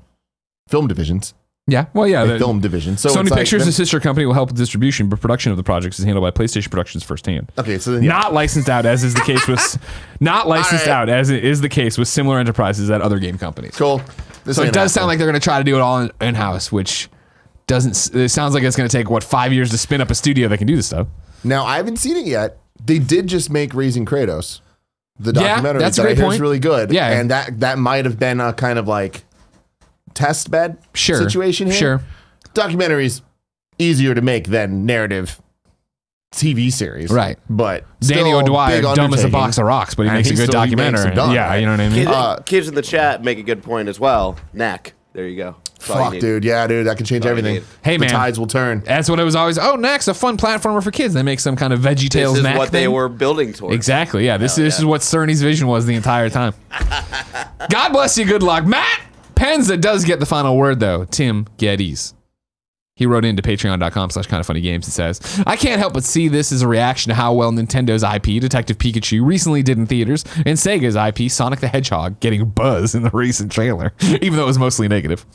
[SPEAKER 2] film divisions.
[SPEAKER 1] Yeah, well, yeah.
[SPEAKER 2] The film division. So
[SPEAKER 1] Sony Pictures, the sister company, will help with distribution, but production of the projects is handled by PlayStation Productions firsthand.
[SPEAKER 2] Okay, so then,
[SPEAKER 1] not licensed out, as is the case with the case with similar enterprises at other game companies.
[SPEAKER 2] Cool.
[SPEAKER 1] So it does sound like they're going to try to do it all in house, which doesn't. It sounds like it's going to take 5 years to spin up a studio that can do this stuff.
[SPEAKER 2] Now I haven't seen it yet. They did just make Raising Kratos, the documentary.
[SPEAKER 1] That's a great point.
[SPEAKER 2] It's really good.
[SPEAKER 1] Yeah,
[SPEAKER 2] and that might have been a kind of like test bed situation here.
[SPEAKER 1] Sure.
[SPEAKER 2] Documentaries easier to make than narrative TV series.
[SPEAKER 1] Right.
[SPEAKER 2] But
[SPEAKER 1] Danny O'Dwyer, dumb as a box of rocks, but he makes a good documentary. Yeah, you know what I mean?
[SPEAKER 3] Kids in the chat make a good point as well. Knack. There you go.
[SPEAKER 2] Fuck, dude. Yeah, dude. That can change everything.
[SPEAKER 1] Hey, man.
[SPEAKER 2] The tides will turn.
[SPEAKER 1] That's what it was always. Oh, Knack's a fun platformer for kids. They make some kind of VeggieTales Knack.
[SPEAKER 3] This is what they were building towards.
[SPEAKER 1] Exactly. Yeah. This is what Cerny's vision was the entire time. God bless you. Good luck. Matt Penza does get the final word, though. Tim Gettys. He wrote into patreon.com/kindoffunnygames and says, I can't help but see this as a reaction to how well Nintendo's IP, Detective Pikachu, recently did in theaters, and Sega's IP, Sonic the Hedgehog, getting buzz in the recent trailer, even though it was mostly negative.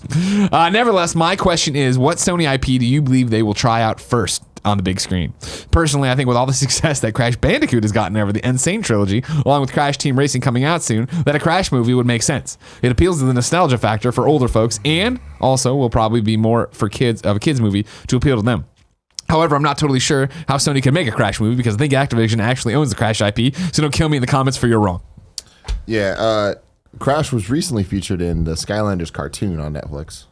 [SPEAKER 1] Nevertheless, my question is, what Sony IP do you believe they will try out first on the big screen? Personally, I think with all the success that Crash Bandicoot has gotten over the Insane trilogy, along with Crash Team Racing coming out soon, that a Crash movie would make sense. It appeals to the nostalgia factor for older folks, and also will probably be more for kids of a kids movie to appeal to them. However, I'm not totally sure how Sony can make a Crash movie because I think Activision actually owns the Crash IP, so don't kill me in the comments for you're wrong.
[SPEAKER 2] Yeah, Crash was recently featured in the Skylanders cartoon on Netflix.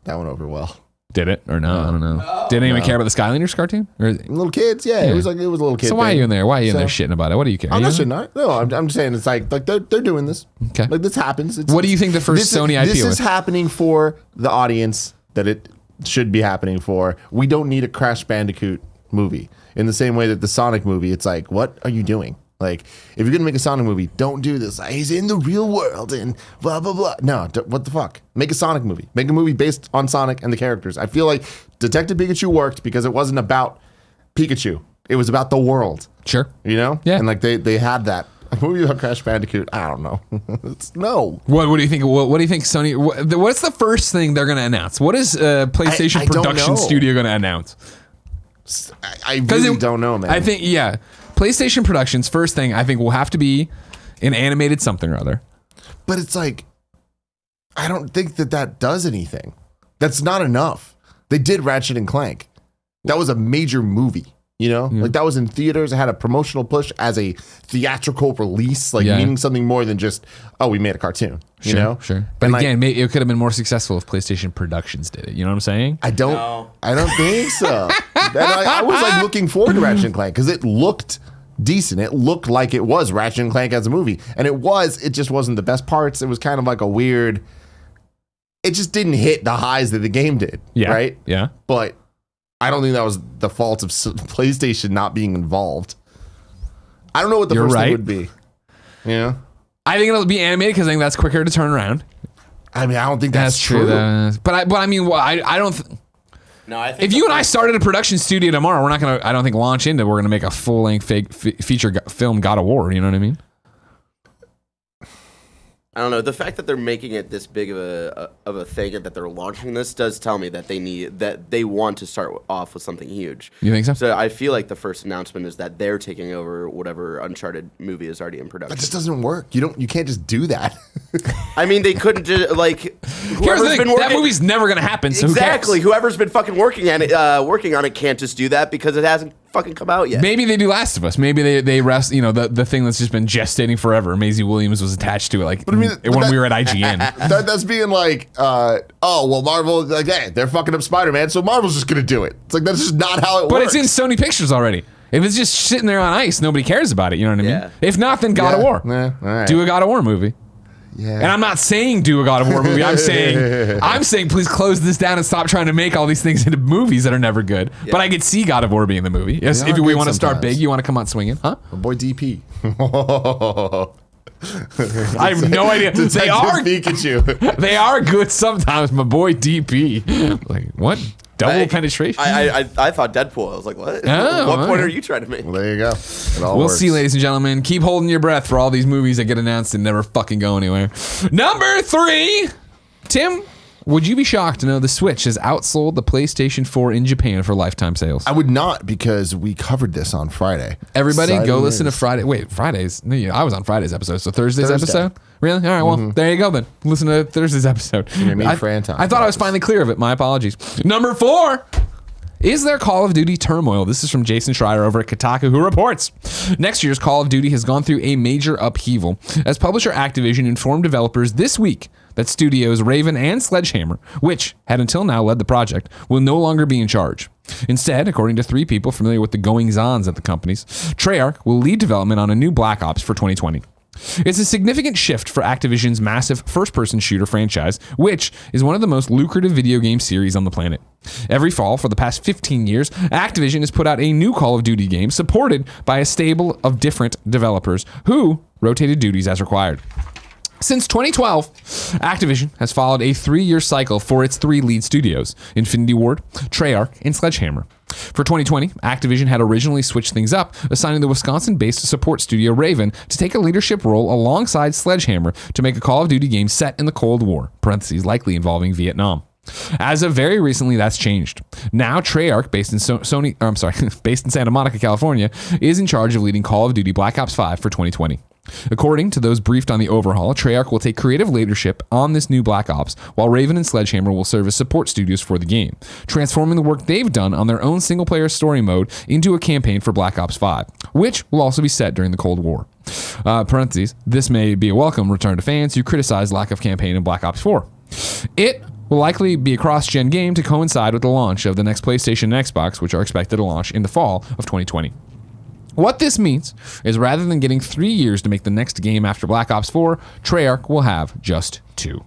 [SPEAKER 2] That went over well.
[SPEAKER 1] Did it or no? I don't know. Did anyone care about the Skylanders cartoon? Or
[SPEAKER 2] Little kids, yeah. It was a little kid.
[SPEAKER 1] so why
[SPEAKER 2] thing.
[SPEAKER 1] are you in there? Why are you in there shitting about it? What do you care?
[SPEAKER 2] I'm
[SPEAKER 1] You
[SPEAKER 2] not
[SPEAKER 1] know?
[SPEAKER 2] shitting on it. No, I'm just saying it's like they're doing this.
[SPEAKER 1] Okay.
[SPEAKER 2] Like this happens.
[SPEAKER 1] What do you think the first Sony IP
[SPEAKER 2] This
[SPEAKER 1] was?
[SPEAKER 2] is happening for the audience that it should be happening for. We don't need a Crash Bandicoot movie. In the same way that the Sonic movie, it's like, what are you doing? Like, if you're gonna make a Sonic movie, don't do this. Like, he's in the real world and blah blah blah. No, what the fuck? Make a Sonic movie. Make a movie based on Sonic and the characters. I feel like Detective Pikachu worked because it wasn't about Pikachu. It was about the world.
[SPEAKER 1] Sure.
[SPEAKER 2] You know?
[SPEAKER 1] Yeah.
[SPEAKER 2] And like they had that. A movie about Crash Bandicoot, I don't know. No.
[SPEAKER 1] What do you think? What do you think Sony? What's the first thing they're going to announce? What is PlayStation
[SPEAKER 2] I don't
[SPEAKER 1] Production
[SPEAKER 2] know.
[SPEAKER 1] Studio going to announce?
[SPEAKER 2] I really don't know, man.
[SPEAKER 1] I think PlayStation Productions first thing I think will have to be an animated something or other.
[SPEAKER 2] But it's like, I don't think that does anything. That's not enough. They did Ratchet and Clank. That was a major movie. You know, like that was in theaters. It had a promotional push as a theatrical release, like meaning something more than just, oh, we made a cartoon. You know,
[SPEAKER 1] sure. But
[SPEAKER 2] and
[SPEAKER 1] again, maybe it could have been more successful if PlayStation Productions did it. You know what I'm saying?
[SPEAKER 2] I don't think so. And I was like looking forward to Ratchet and Clank because it looked decent. It looked like it was Ratchet and Clank as a movie, and it just wasn't the best parts. It was kind of like a weird. It just didn't hit the highs that the game did.
[SPEAKER 1] Yeah.
[SPEAKER 2] Right.
[SPEAKER 1] Yeah.
[SPEAKER 2] But I don't think that was the fault of PlayStation not being involved. I don't know what the first thing would be. Yeah.
[SPEAKER 1] I think it'll be animated because I think that's quicker to turn around.
[SPEAKER 2] I mean, I don't think that's true.
[SPEAKER 1] But I mean, I don't.
[SPEAKER 3] No, I think
[SPEAKER 1] If you and I started a production studio tomorrow, we're not gonna. I don't think launch into. We're gonna make a full length feature film God of War. You know what I mean?
[SPEAKER 3] I don't know. The fact that they're making it this big of a thing and that they're launching this does tell me that they want to start off with something huge.
[SPEAKER 1] You think so?
[SPEAKER 3] So I feel like the first announcement is that they're taking over whatever Uncharted movie is already in production.
[SPEAKER 2] That just doesn't work. You can't just do that.
[SPEAKER 3] I mean, they couldn't just like.
[SPEAKER 1] Here's the
[SPEAKER 3] Whoever's
[SPEAKER 1] thing,
[SPEAKER 3] been working,
[SPEAKER 1] that movie's never gonna happen. So
[SPEAKER 3] exactly.
[SPEAKER 1] Who cares?
[SPEAKER 3] Whoever's been fucking working on it can't just do that because it hasn't fucking come out yet.
[SPEAKER 1] Maybe they do Last of Us. Maybe they rest. You know, the thing that's just been gestating forever. Maisie Williams was attached to it, like when we were at IGN.
[SPEAKER 2] That's being like, oh well, Marvel, like, hey, they're fucking up Spider-Man, so Marvel's just gonna do it. It's like that's just not how it
[SPEAKER 1] But
[SPEAKER 2] works.
[SPEAKER 1] it's in Sony Pictures already. If it's just sitting there on ice, nobody cares about it. You know what I mean?
[SPEAKER 3] Yeah.
[SPEAKER 1] If not, then God of War.
[SPEAKER 2] Yeah, all right.
[SPEAKER 1] Do a God of War movie.
[SPEAKER 2] Yeah.
[SPEAKER 1] And I'm not saying do a God of War movie. I'm saying please close this down and stop trying to make all these things into movies that are never good.
[SPEAKER 3] Yeah.
[SPEAKER 1] But I could see God of War being the movie. Yes,
[SPEAKER 2] They
[SPEAKER 1] if
[SPEAKER 2] are
[SPEAKER 1] we
[SPEAKER 2] good
[SPEAKER 1] want to start
[SPEAKER 2] sometimes.
[SPEAKER 1] big, you want to come out swinging, huh?
[SPEAKER 2] My boy DP.
[SPEAKER 1] I have no idea. They are
[SPEAKER 2] Pikachu.
[SPEAKER 1] they are good sometimes. My boy DP. Like what? Double penetration.
[SPEAKER 3] I thought Deadpool. I was like, what?
[SPEAKER 1] Oh,
[SPEAKER 3] what
[SPEAKER 1] all
[SPEAKER 3] point
[SPEAKER 1] right.
[SPEAKER 3] are you trying to make?
[SPEAKER 2] Well, there you go. It all
[SPEAKER 1] We'll
[SPEAKER 2] works.
[SPEAKER 1] see, ladies and gentlemen. Keep holding your breath for all these movies that get announced and never fucking go anywhere. Number 3, Tim. Would you be shocked to know the Switch has outsold the PlayStation 4 in Japan for lifetime sales?
[SPEAKER 2] I would not because we covered this on Friday.
[SPEAKER 1] Everybody,
[SPEAKER 2] Exciting
[SPEAKER 1] go listen to
[SPEAKER 2] news.
[SPEAKER 1] Friday. Wait, Fridays? No, yeah, I was on Friday's episode, so Thursday's
[SPEAKER 2] Thursday.
[SPEAKER 1] episode? Really? All right, well, there you go then. Listen to Thursday's episode.
[SPEAKER 2] Fran talk
[SPEAKER 1] I thought I was
[SPEAKER 2] about
[SPEAKER 1] finally clear of it. My apologies. Number 4. Is there Call of Duty Turmoil? This is from Jason Schreier over at Kotaku, who reports next year's Call of Duty has gone through a major upheaval as publisher Activision informed developers this week that studios Raven and Sledgehammer, which had until now led the project, will no longer be in charge. Instead, according to 3 people familiar with the goings-ons at the companies, Treyarch will lead development on a new Black Ops for 2020. It's a significant shift for Activision's massive first-person shooter franchise, which is one of the most lucrative video game series on the planet. Every fall for the past 15 years, Activision has put out a new Call of Duty game supported by a stable of different developers who rotated duties as required. Since 2012, Activision has followed a 3-year cycle for its 3 lead studios, Infinity Ward, Treyarch, and Sledgehammer. For 2020, Activision had originally switched things up, assigning the Wisconsin-based support studio Raven to take a leadership role alongside Sledgehammer to make a Call of Duty game set in the Cold War, parentheses likely involving Vietnam. As of very recently, that's changed. Now, Treyarch, based in based in Santa Monica, California, is in charge of leading Call of Duty Black Ops 5 for 2020. According to those briefed on the overhaul, Treyarch will take creative leadership on this new Black Ops, while Raven and Sledgehammer will serve as support studios for the game, transforming the work they've done on their own single-player story mode into a campaign for Black Ops 5, which will also be set during the Cold War. Parentheses, this may be a welcome return to fans who criticize lack of campaign in Black Ops 4. It will likely be a cross-gen game to coincide with the launch of the next PlayStation and Xbox, which are expected to launch in the fall of 2020. What this means is rather than getting 3 years to make the next game after Black Ops 4, Treyarch will have just 2.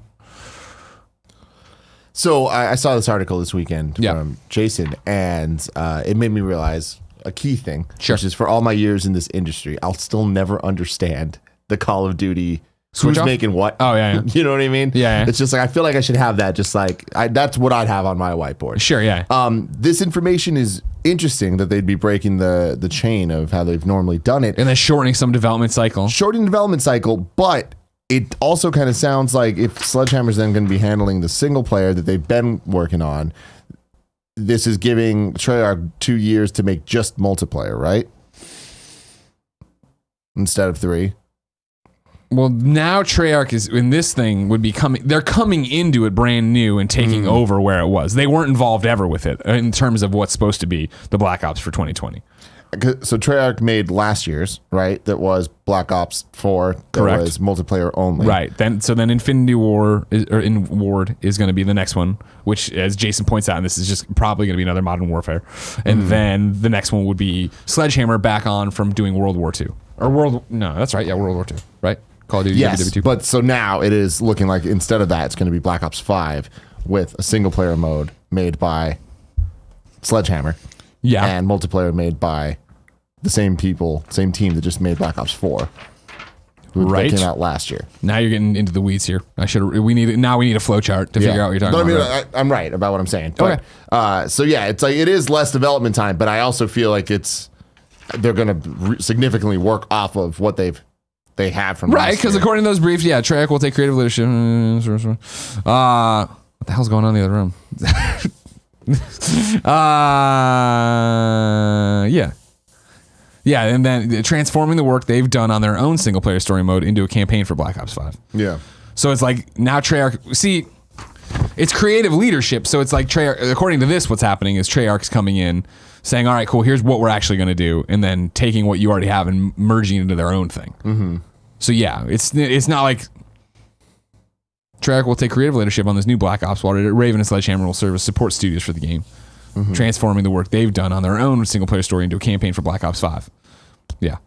[SPEAKER 2] So I saw this article this weekend from Jason, and it made me realize a key thing, which is for all my years in this industry, I'll still never understand the Call of Duty
[SPEAKER 1] Switch
[SPEAKER 2] who's
[SPEAKER 1] off?
[SPEAKER 2] making what.
[SPEAKER 1] Oh, yeah.
[SPEAKER 2] You know what I mean?
[SPEAKER 1] Yeah.
[SPEAKER 2] It's just like, I feel like I should have that, just like, that's what I'd have on my whiteboard.
[SPEAKER 1] Sure, yeah.
[SPEAKER 2] This information is interesting that they'd be breaking the chain of how they've normally done it.
[SPEAKER 1] And then shortening some development cycle.
[SPEAKER 2] Shortening development cycle, but it also kind of sounds like if Sledgehammer's then going to be handling the single player that they've been working on, this is giving Treyarch 2 years to make just multiplayer, right? Instead of 3.
[SPEAKER 1] Well, now Treyarch is in this thing would be coming. They're coming into it brand new and taking over where it was. They weren't involved ever with it in terms of what's supposed to be the Black Ops for 2020.
[SPEAKER 2] So Treyarch made last year's, right? That was Black Ops 4. That
[SPEAKER 1] Correct.
[SPEAKER 2] was multiplayer only.
[SPEAKER 1] Right. Then Infinity Ward is going to be the next one, which, as Jason points out, and this is just probably going to be another Modern Warfare. And then the next one would be Sledgehammer back on from doing World War II. World War II, right? Call of Duty
[SPEAKER 2] Yes,
[SPEAKER 1] WW2.
[SPEAKER 2] but so now it is looking like instead of that, it's going to be Black Ops 5 with a single player mode made by Sledgehammer.
[SPEAKER 1] Yeah.
[SPEAKER 2] And multiplayer made by the same people, same team that just made Black Ops 4.
[SPEAKER 1] Right.
[SPEAKER 2] That came out last year.
[SPEAKER 1] Now you're getting into the weeds here. We need a flow chart to figure out what you're talking about.
[SPEAKER 2] I mean, I'm right about what I'm saying. But, so yeah, it's like it is less development time, but I also feel like they're going to significantly work off of what they have from
[SPEAKER 1] Right, because according to those briefs, Treyarch will take creative leadership. What the hell's going on in the other room? Yeah, and then transforming the work they've done on their own single player story mode into a campaign for Black Ops 5.
[SPEAKER 2] Yeah.
[SPEAKER 1] So it's like now Treyarch, see, it's creative leadership. So it's like Treyarch, according to this, what's happening is Treyarch's coming in saying, all right, cool, here's what we're actually going to do. And then taking what you already have and merging it into their own thing. Mm-hmm. So yeah, it's not like Treyarch will take creative leadership on this new Black Ops, while Raven and Sledgehammer will serve as support studios for the game, transforming the work they've done on their own single player story into a campaign for Black Ops 5. Yeah.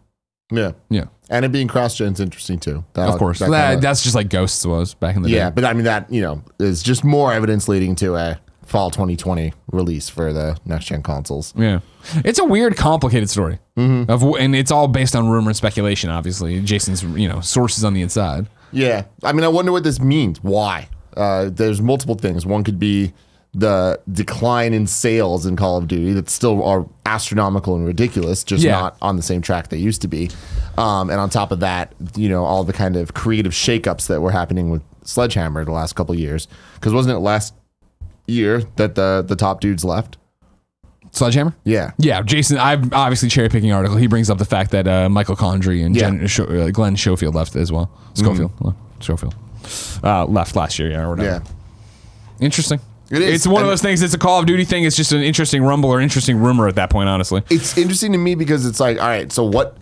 [SPEAKER 2] Yeah.
[SPEAKER 1] Yeah.
[SPEAKER 2] And it being cross-gen is interesting too.
[SPEAKER 1] Of course. That's just like Ghosts was back in the day.
[SPEAKER 2] Yeah, but I mean that, is just more evidence leading to a fall 2020 release for the next-gen consoles.
[SPEAKER 1] Yeah. It's a weird, complicated story. And it's all based on rumor and speculation, obviously. Jason's, sources on the inside.
[SPEAKER 2] Yeah. I mean, I wonder what this means. Why? There's multiple things. One could be the decline in sales in Call of Duty that still are astronomical and ridiculous, just not on the same track they used to be. And on top of that, all the kind of creative shakeups that were happening with Sledgehammer the last couple of years. Because wasn't it last year that the top dudes left?
[SPEAKER 1] Sledgehammer?
[SPEAKER 2] Yeah.
[SPEAKER 1] Yeah, Jason, I'm obviously cherry-picking article. He brings up the fact that Michael Condrey and Glenn Schofield left as well. Schofield. Left last year, or whatever. Yeah. Interesting.
[SPEAKER 2] It is.
[SPEAKER 1] It's one of those things. It's a Call of Duty thing. It's just an interesting rumble or interesting rumor at that point, honestly.
[SPEAKER 2] It's interesting to me because it's like, all right, so what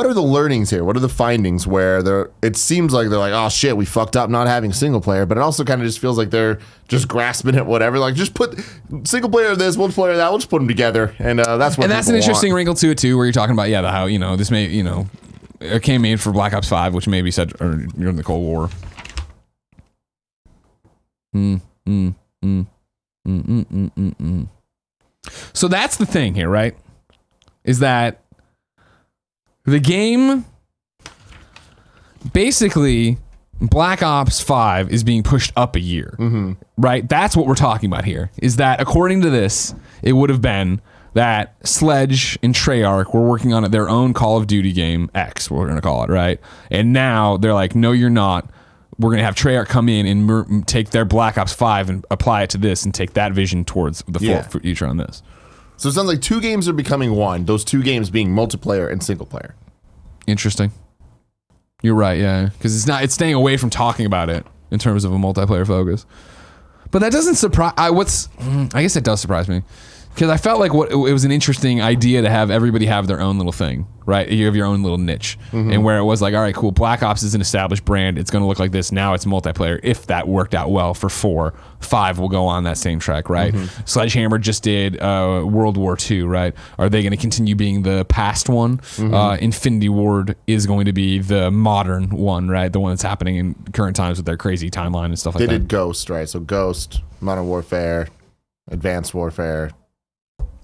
[SPEAKER 2] are the learnings here? What are the findings where it seems like they're like, oh shit, we fucked up not having single player, but it also kind of just feels like they're just grasping at whatever. Like, just put single player of this, multiplayer of that, we'll just put them together. And that's what.
[SPEAKER 1] And that's an interesting wrinkle to it too, where you're talking about how this may it came made for Black Ops 5, which may be said during the Cold War. So that's the thing here, right? Is that the game basically Black Ops 5 is being pushed up a year, right? That's what we're talking about here, is that according to this, it would have been that Sledge and Treyarch were working on their own Call of Duty game, X, we're going to call it, right? And now they're like, no, you're not. We're going to have Treyarch come in and take their Black Ops 5 and apply it to this and take that vision towards the future on this.
[SPEAKER 2] So it sounds like two games are becoming one, those two games being multiplayer and single player.
[SPEAKER 1] Interesting. You're right, yeah. Because it's staying away from talking about it in terms of a multiplayer focus. But that doesn't surprise... I guess it does surprise me. Because I felt like it was an interesting idea to have everybody have their own little thing, right? You have your own little niche. And where it was like, all right, cool, Black Ops is an established brand. It's going to look like this. Now it's multiplayer. If that worked out well for 4, 5 will go on that same track, right? Sledgehammer just did World War II, right? Are they going to continue being the past one? Infinity Ward is going to be the modern one, right? The one that's happening in current times with their crazy timeline and stuff like that.
[SPEAKER 2] They did Ghost, right? So Ghost, Modern Warfare, Advanced Warfare.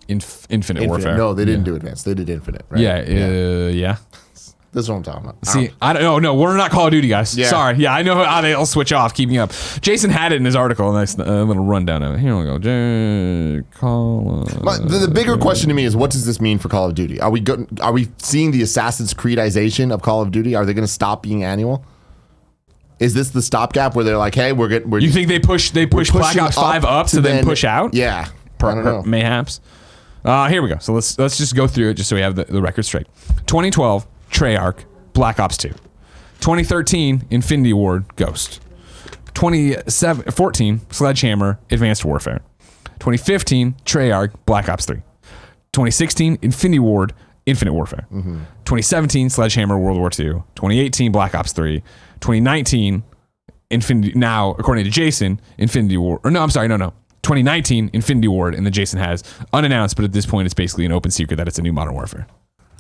[SPEAKER 1] Infinite Warfare.
[SPEAKER 2] No, they didn't do Advanced. They did Infinite, right?
[SPEAKER 1] Yeah.
[SPEAKER 2] This is what I'm talking about.
[SPEAKER 1] See, I don't know. No, we're not Call of Duty guys. Yeah. Sorry. Yeah, I know how they'll switch off, keeping up. Jason had it in his article. Nice little rundown of it. Here we go.
[SPEAKER 2] The bigger question to me is, what does this mean for Call of Duty? Are we seeing the Assassin's Creedization of Call of Duty? Are they going to stop being annual? Is this the stopgap where they're like, hey,
[SPEAKER 1] you think they push Black Ops 5 up to then push out?
[SPEAKER 2] Yeah. I don't know.
[SPEAKER 1] Mayhaps. Here we go. So let's just go through it just so we have the record straight. 2012, Treyarch, Black Ops 2. 2013, Infinity Ward, Ghost. 2014, Sledgehammer, Advanced Warfare. 2015, Treyarch, Black Ops 3. 2016, Infinity Ward, Infinite Warfare. 2017, Sledgehammer, World War II. 2018, Black Ops 3. 2019, now, according to Jason, Infinity Ward. 2019, Infinity Ward, and then Jason has unannounced, but at this point, it's basically an open secret that it's a new Modern Warfare.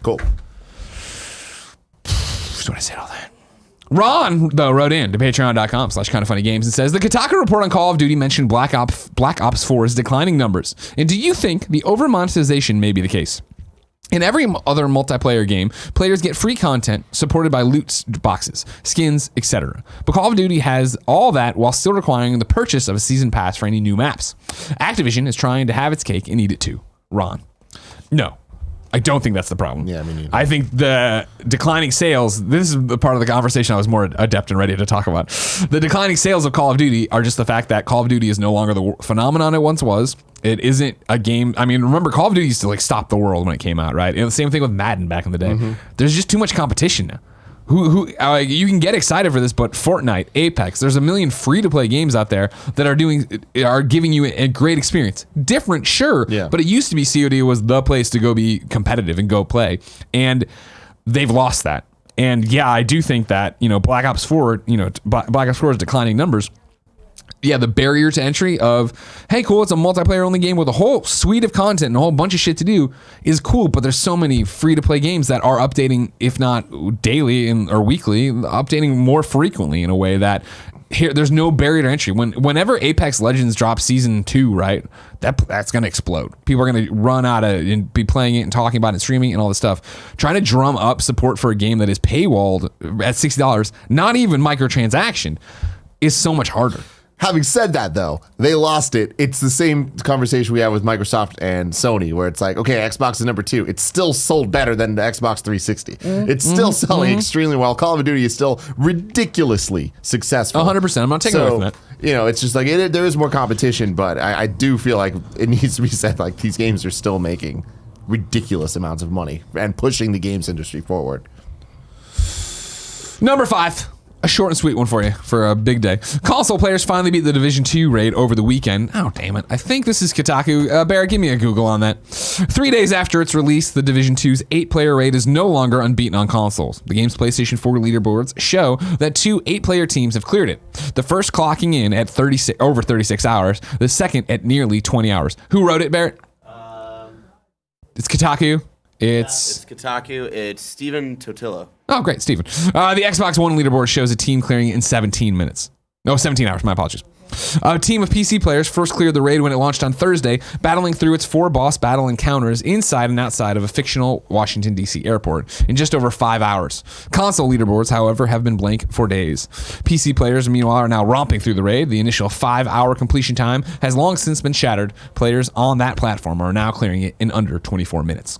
[SPEAKER 2] Cool.
[SPEAKER 1] Just want to say all that. Ron, though, wrote in to patreon.com/kindoffunnygames and says, the Kotaku report on Call of Duty mentioned Black Ops 4's declining numbers. And do you think the over-monetization may be the case? In every other multiplayer game, players get free content supported by loot boxes, skins, etc. But Call of Duty has all that while still requiring the purchase of a season pass for any new maps. Activision is trying to have its cake and eat it too. Ron. No. I don't think that's the problem.
[SPEAKER 2] Yeah, me neither.
[SPEAKER 1] I think the declining sales, this is the part of the conversation I was more adept and ready to talk about. The declining sales of Call of Duty are just the fact that Call of Duty is no longer the phenomenon it once was. It isn't a game. I mean, remember, Call of Duty used to stop the world when it came out, right? And the same thing with Madden back in the day. There's just too much competition now. You can get excited for this, but Fortnite, Apex, there's a million free-to-play games out there that are giving you a great experience. Different, sure, but it used to be COD was the place to go be competitive and go play, and they've lost that. And yeah, I do think that Black Ops 4, Black Ops 4's declining numbers. Yeah, the barrier to entry of, hey, cool, it's a multiplayer only game with a whole suite of content and a whole bunch of shit to do is cool, but there's so many free-to-play games that are updating, if not daily or weekly, updating more frequently in a way that there's no barrier to entry. Whenever Apex Legends drops Season 2, right, that's going to explode. People are going to run out of and be playing it and talking about it and streaming and all this stuff. Trying to drum up support for a game that is paywalled at $60, not even microtransaction, is so much harder.
[SPEAKER 2] Having said that, though, they lost it. It's the same conversation we have with Microsoft and Sony, where it's like, okay, Xbox is number 2. It's still sold better than the Xbox 360. It's still selling extremely well. Call of Duty is still ridiculously successful.
[SPEAKER 1] 100%. I'm not taking away from that.
[SPEAKER 2] It's just like there is more competition, but I do feel like it needs to be said, like, these games are still making ridiculous amounts of money and pushing the games industry forward.
[SPEAKER 1] Number 5. A short and sweet one for you for a big day. Console players finally beat the Division 2 raid over the weekend. Oh, damn it. I think this is Kotaku. Barrett, give me a Google on that. 3 days after its release, the Division 2's 8-player raid is no longer unbeaten on consoles. The game's PlayStation 4 leaderboards show that 2 8-player teams have cleared it. The first clocking in at over 36 hours, the second at nearly 20 hours. Who wrote it, Barrett? It's Kotaku. It's
[SPEAKER 3] Kotaku. It's Stephen Totilo.
[SPEAKER 1] Oh, great, Stephen. The Xbox One leaderboard shows a team clearing it in 17 minutes. No, 17 hours. My apologies. A team of PC players first cleared the raid when it launched on Thursday, battling through its 4 boss battle encounters inside and outside of a fictional Washington, D.C. airport in just over 5 hours. Console leaderboards, however, have been blank for days. PC players, meanwhile, are now romping through the raid. The initial 5-hour completion time has long since been shattered. Players on that platform are now clearing it in under 24 minutes.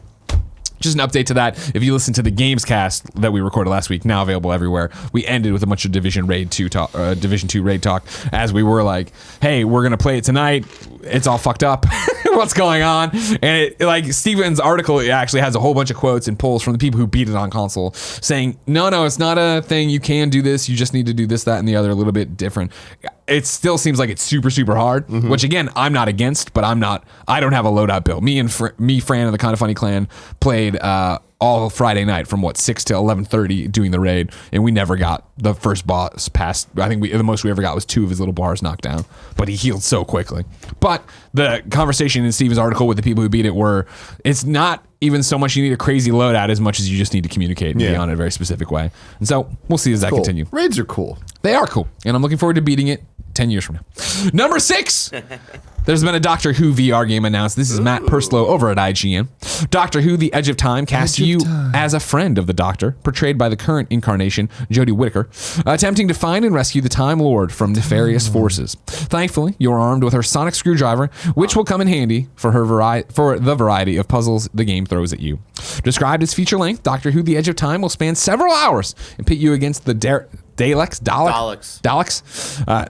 [SPEAKER 1] Just an update to that. If you listen to the Gamescast that we recorded last week, now available everywhere, we ended with a bunch of Division 2 raid talk, as we were like, hey, we're going to play it tonight. It's all fucked up. What's going on? And Stephen's article actually has a whole bunch of quotes and polls from the people who beat it on console saying, no, it's not a thing. You can do this. You just need to do this, that, and the other a little bit different. It still seems like it's super, super hard, which again, I'm not against, but I don't have a loadout build. Me, Fran, and the Kind of Funny clan played all Friday night from 6 to 11:30 doing the raid, and we never got the first boss past. I think the most we ever got was 2 of his little bars knocked down, but he healed so quickly. But the conversation in Steve's article with the people who beat it it's not even so much you need a crazy loadout as much as you just need to communicate and be on a very specific way. And so we'll see as that continue.
[SPEAKER 2] Raids are cool.
[SPEAKER 1] They are cool, and I'm looking forward to beating it 10 years from now. Number 6. There's been a Doctor Who VR game announced. This is Matt Purslow over at IGN. Doctor Who: The Edge of Time casts you as a friend of the Doctor, portrayed by the current incarnation, Jodie Whittaker, attempting to find and rescue the Time Lord from nefarious forces. Thankfully, you're armed with her sonic screwdriver, which will come in handy for the variety of puzzles the game throws at you. Described as feature-length, Doctor Who: The Edge of Time will span several hours and pit you against the Daleks.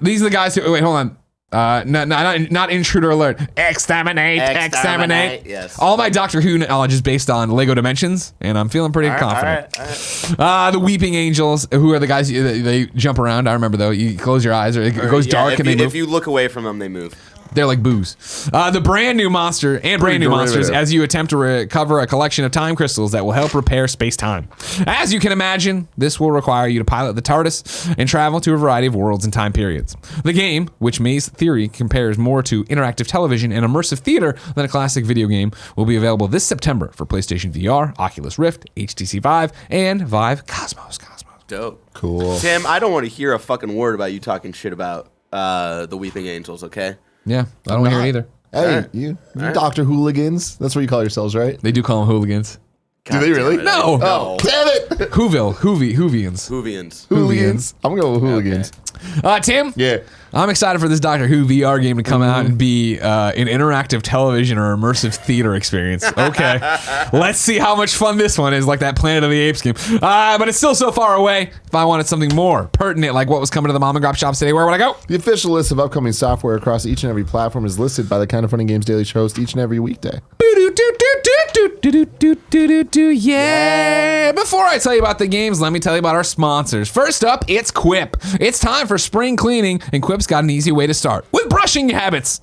[SPEAKER 1] These are the guys who... Wait, hold on. Not intruder alert. Exterminate.
[SPEAKER 3] Yes.
[SPEAKER 1] All my Doctor Who knowledge is based on Lego Dimensions, and I'm feeling pretty confident.
[SPEAKER 3] All right.
[SPEAKER 1] The Weeping Angels, who are the guys they jump around. I remember though. You close your eyes, or it goes dark, and they move.
[SPEAKER 3] If you look away from them, they move.
[SPEAKER 1] They're like booze. The brand new monster and brand new monsters as you attempt to recover a collection of time crystals that will help repair space-time. As you can imagine, this will require you to pilot the TARDIS and travel to a variety of worlds and time periods. The game, which May's theory compares more to interactive television and immersive theater than a classic video game, will be available this September for PlayStation VR, Oculus Rift, HTC Vive, and Vive Cosmos.
[SPEAKER 3] Dope.
[SPEAKER 2] Cool.
[SPEAKER 3] Tim, I don't want to hear a fucking word about you talking shit about the Weeping Angels, okay?
[SPEAKER 1] Yeah, I don't want to hear it either.
[SPEAKER 2] Hey,
[SPEAKER 3] Right.
[SPEAKER 2] you Dr. Hooligans. That's what you call yourselves, right?
[SPEAKER 1] They do call them hooligans.
[SPEAKER 3] God
[SPEAKER 2] Do they really?
[SPEAKER 3] damn it.
[SPEAKER 1] No.
[SPEAKER 3] No.
[SPEAKER 2] Damn it!
[SPEAKER 1] Hoovians.
[SPEAKER 3] Hoovians.
[SPEAKER 2] Hooligans. I'm going to go with hooligans.
[SPEAKER 1] Tim?
[SPEAKER 2] Yeah.
[SPEAKER 1] I'm excited for this Doctor Who VR game to come out and be an interactive television or immersive theater experience. Okay. Let's see how much fun this one is, like that Planet of the Apes game. But it's still so far away. If I wanted something more pertinent, like what was coming to the mom and grop shops today, where would I go?
[SPEAKER 2] The official list of upcoming software across each and every platform is listed by the Kind of Funny Games Daily Host each and every weekday.
[SPEAKER 1] Yeah. Before I tell you about the games, let me tell you about our sponsors. First up, it's Quip. It's time for spring cleaning, and Quip's got an easy way to start with brushing habits.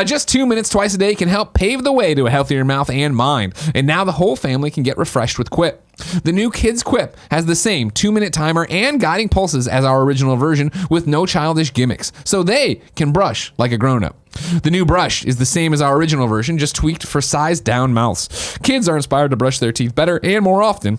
[SPEAKER 1] Just 2 minutes twice a day can help pave the way to a healthier mouth and mind. And now the whole family can get refreshed with Quip. The new Kids Quip has the same 2-minute timer and guiding pulses as our original version with no childish gimmicks, so they can brush like a grown-up. The new brush is the same as our original version, just tweaked for sized-down mouths. Kids are inspired to brush their teeth better and more often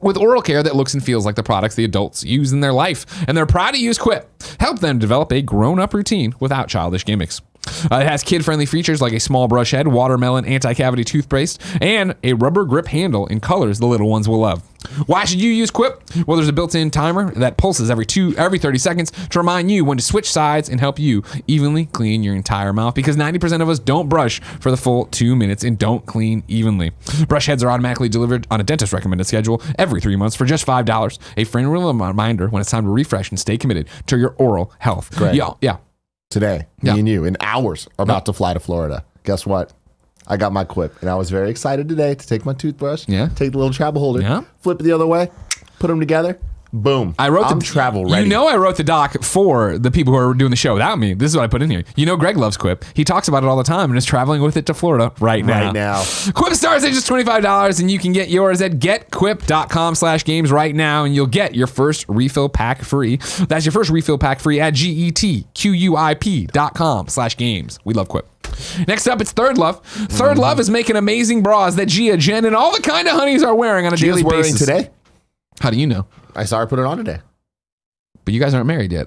[SPEAKER 1] with oral care that looks and feels like the products the adults use in their life, and they're proud to use Quip. Help them develop a grown-up routine without childish gimmicks. It has kid-friendly features like a small brush head, watermelon anti-cavity toothpaste, and a rubber grip handle in colors the little ones will love. Why should you use Quip? Well, there's a built-in timer that pulses every 30 seconds to remind you when to switch sides and help you evenly clean your entire mouth, because 90% of us don't brush for the full 2 minutes and don't clean evenly. Brush heads are automatically delivered on a dentist-recommended schedule every 3 months for just $5. A friendly reminder when it's time to refresh and stay committed to your oral health.
[SPEAKER 2] Great.
[SPEAKER 1] Yeah.
[SPEAKER 2] Today, me and you, in hours, are about to fly to Florida. Guess what? I got my Quip, and I was very excited today to take my toothbrush, take the little travel holder, flip it the other way, put them together, boom. I'm travel ready.
[SPEAKER 1] You know I wrote the doc for the people who are doing the show without me. This is what I put in here. You know Greg loves Quip. He talks about it all the time and is traveling with it to Florida right now. Quip starts at just $25, and you can get yours at getquip.com/games right now, and you'll get your first refill pack free. That's your first refill pack free at getquip.com/games. We love Quip. Next up, it's Third Love. Third Love is making amazing bras that Gia, Jen, and all the kind of honeys are wearing on a daily basis.
[SPEAKER 2] Today?
[SPEAKER 1] How do you know?
[SPEAKER 2] I saw her put it on today.
[SPEAKER 1] But you guys aren't married yet.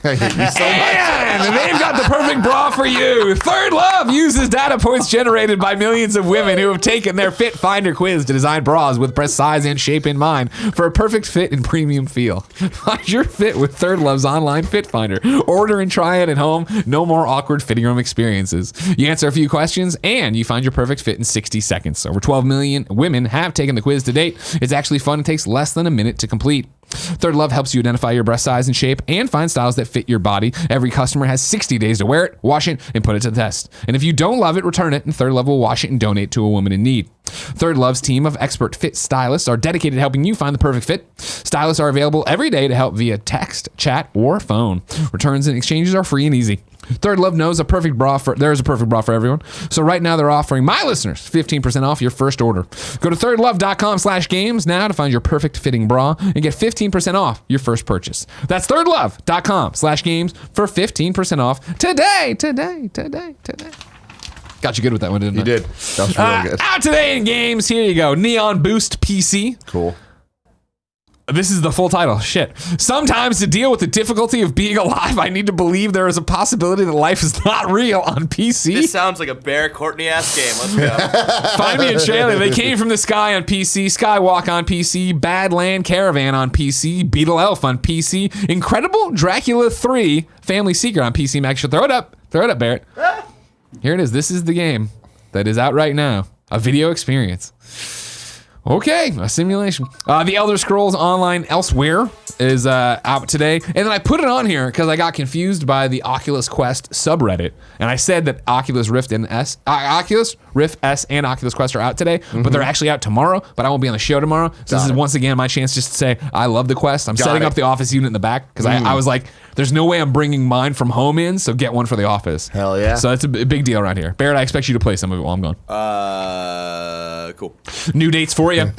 [SPEAKER 2] I hate you so much.
[SPEAKER 1] Man, they've got the perfect bra for you. Third Love uses data points generated by millions of women who have taken their Fit Finder quiz to design bras with breast size and shape in mind for a perfect fit and premium feel. Find your fit with Third Love's online Fit Finder. Order and try it at home. No more awkward fitting room experiences. You answer a few questions and you find your perfect fit in 60 seconds. Over 12 million women have taken the quiz to date. It's actually fun and takes less than a minute to complete. Third Love helps you identify your breast size and shape and find styles that fit your body. Every customer has 60 days to wear it, wash it, and put it to the test. And if you don't love it, return it, and Third Love will wash it and donate to a woman in need. Third Love's team of expert fit stylists are dedicated to helping you find the perfect fit. Stylists are available every day to help via text, chat, or phone. Returns and exchanges are free and easy. Third Love knows there's a perfect bra for everyone. So right now they're offering my listeners 15% off your first order. Go to thirdlove.com/games now to find your perfect fitting bra and get 15% off your first purchase. That's thirdlove.com/games for 15% off today. Got you good with that one, didn't I?
[SPEAKER 2] You did. That was really good.
[SPEAKER 1] Out today in games. Here you go. Neon Boost PC.
[SPEAKER 2] Cool.
[SPEAKER 1] This is the full title. Shit. Sometimes to deal with the difficulty of being alive, I need to believe there is a possibility that life is not real on PC.
[SPEAKER 3] This sounds like a Bear Courtney-ass game. Let's go.
[SPEAKER 1] Find me a trailer. They came from the sky on PC, Skywalk on PC, Badland Caravan on PC, Beetle Elf on PC, Incredible Dracula 3, Family Secret on PC. Max, throw it up. Throw it up, Barrett. Here it is. This is the game that is out right now. A video experience. Okay, a simulation. The Elder Scrolls Online Elsewhere is out today. And then I put it on here because I got confused by the Oculus Quest subreddit. And I said that Oculus Rift S and Oculus Quest are out today, but they're actually out tomorrow, but I won't be on the show tomorrow. So this is once again my chance just to say I love the Quest. I'm setting up the office unit in the back because I was like, there's no way I'm bringing mine from home in, so get one for the office.
[SPEAKER 2] Hell yeah.
[SPEAKER 1] So it's a big deal around here. Barrett, I expect you to play some of it while I'm gone.
[SPEAKER 3] Cool.
[SPEAKER 1] New dates for you.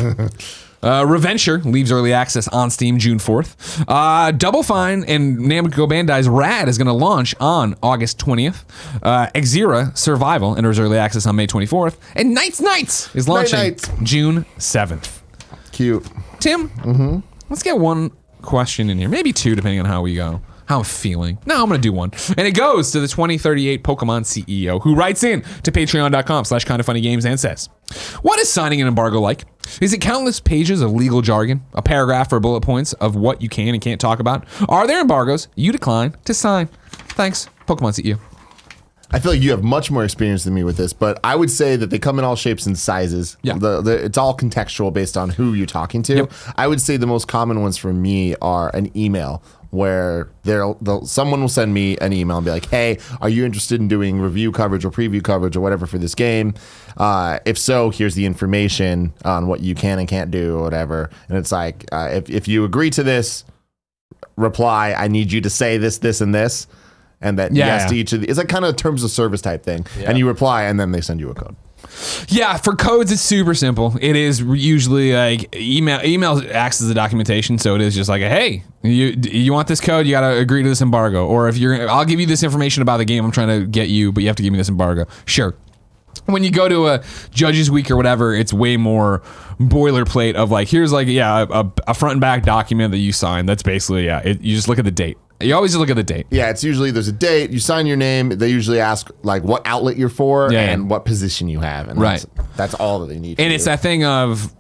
[SPEAKER 1] Reventure leaves early access on Steam June 4th. Double Fine and Namco Bandai's Rad is going to launch on August 20th. Xera Survival enters early access on May 24th. And Nights is launching June 7th.
[SPEAKER 2] Cute.
[SPEAKER 1] Tim, let's get one question in here. Maybe two, depending on how we go. How I'm feeling. No, I'm going to do one. And it goes to the 2038 Pokémon CEO who writes in to patreon.com/kindoffunnygames and says, what is signing an embargo like? Is it countless pages of legal jargon, a paragraph or bullet points of what you can and can't talk about? Are there embargoes you decline to sign? Thanks, Pokemon CEO.
[SPEAKER 2] I feel like you have much more experience than me with this, but I would say that they come in all shapes and sizes.
[SPEAKER 1] Yeah.
[SPEAKER 2] It's all contextual based on who you're talking to.
[SPEAKER 1] Yep.
[SPEAKER 2] I would say the most common ones for me are an email where someone will send me an email and be like, hey, are you interested in doing review coverage or preview coverage or whatever for this game? If so, here's the information on what you can and can't do or whatever. And it's like, if you agree to this, reply, I need you to say this, this, and this. And that yes to each of the, it's like kind of terms of service type thing. Yeah. And you reply and then they send you a code.
[SPEAKER 1] Yeah, for codes, it's super simple. It is usually like email acts as a documentation. So it is just like, hey, you want this code? You got to agree to this embargo. Or if I'll give you this information about the game I'm trying to get you, but you have to give me this embargo. Sure. When you go to a Judges Week or whatever, it's way more boilerplate of like, here's like, a front and back document that you sign. That's basically, you just look at the date. You always just look at the date. Yeah,
[SPEAKER 2] it's usually there's a date. You sign your name. They usually ask like what outlet you're for and what position you have. And that's all that they need.
[SPEAKER 1] And it's that thing of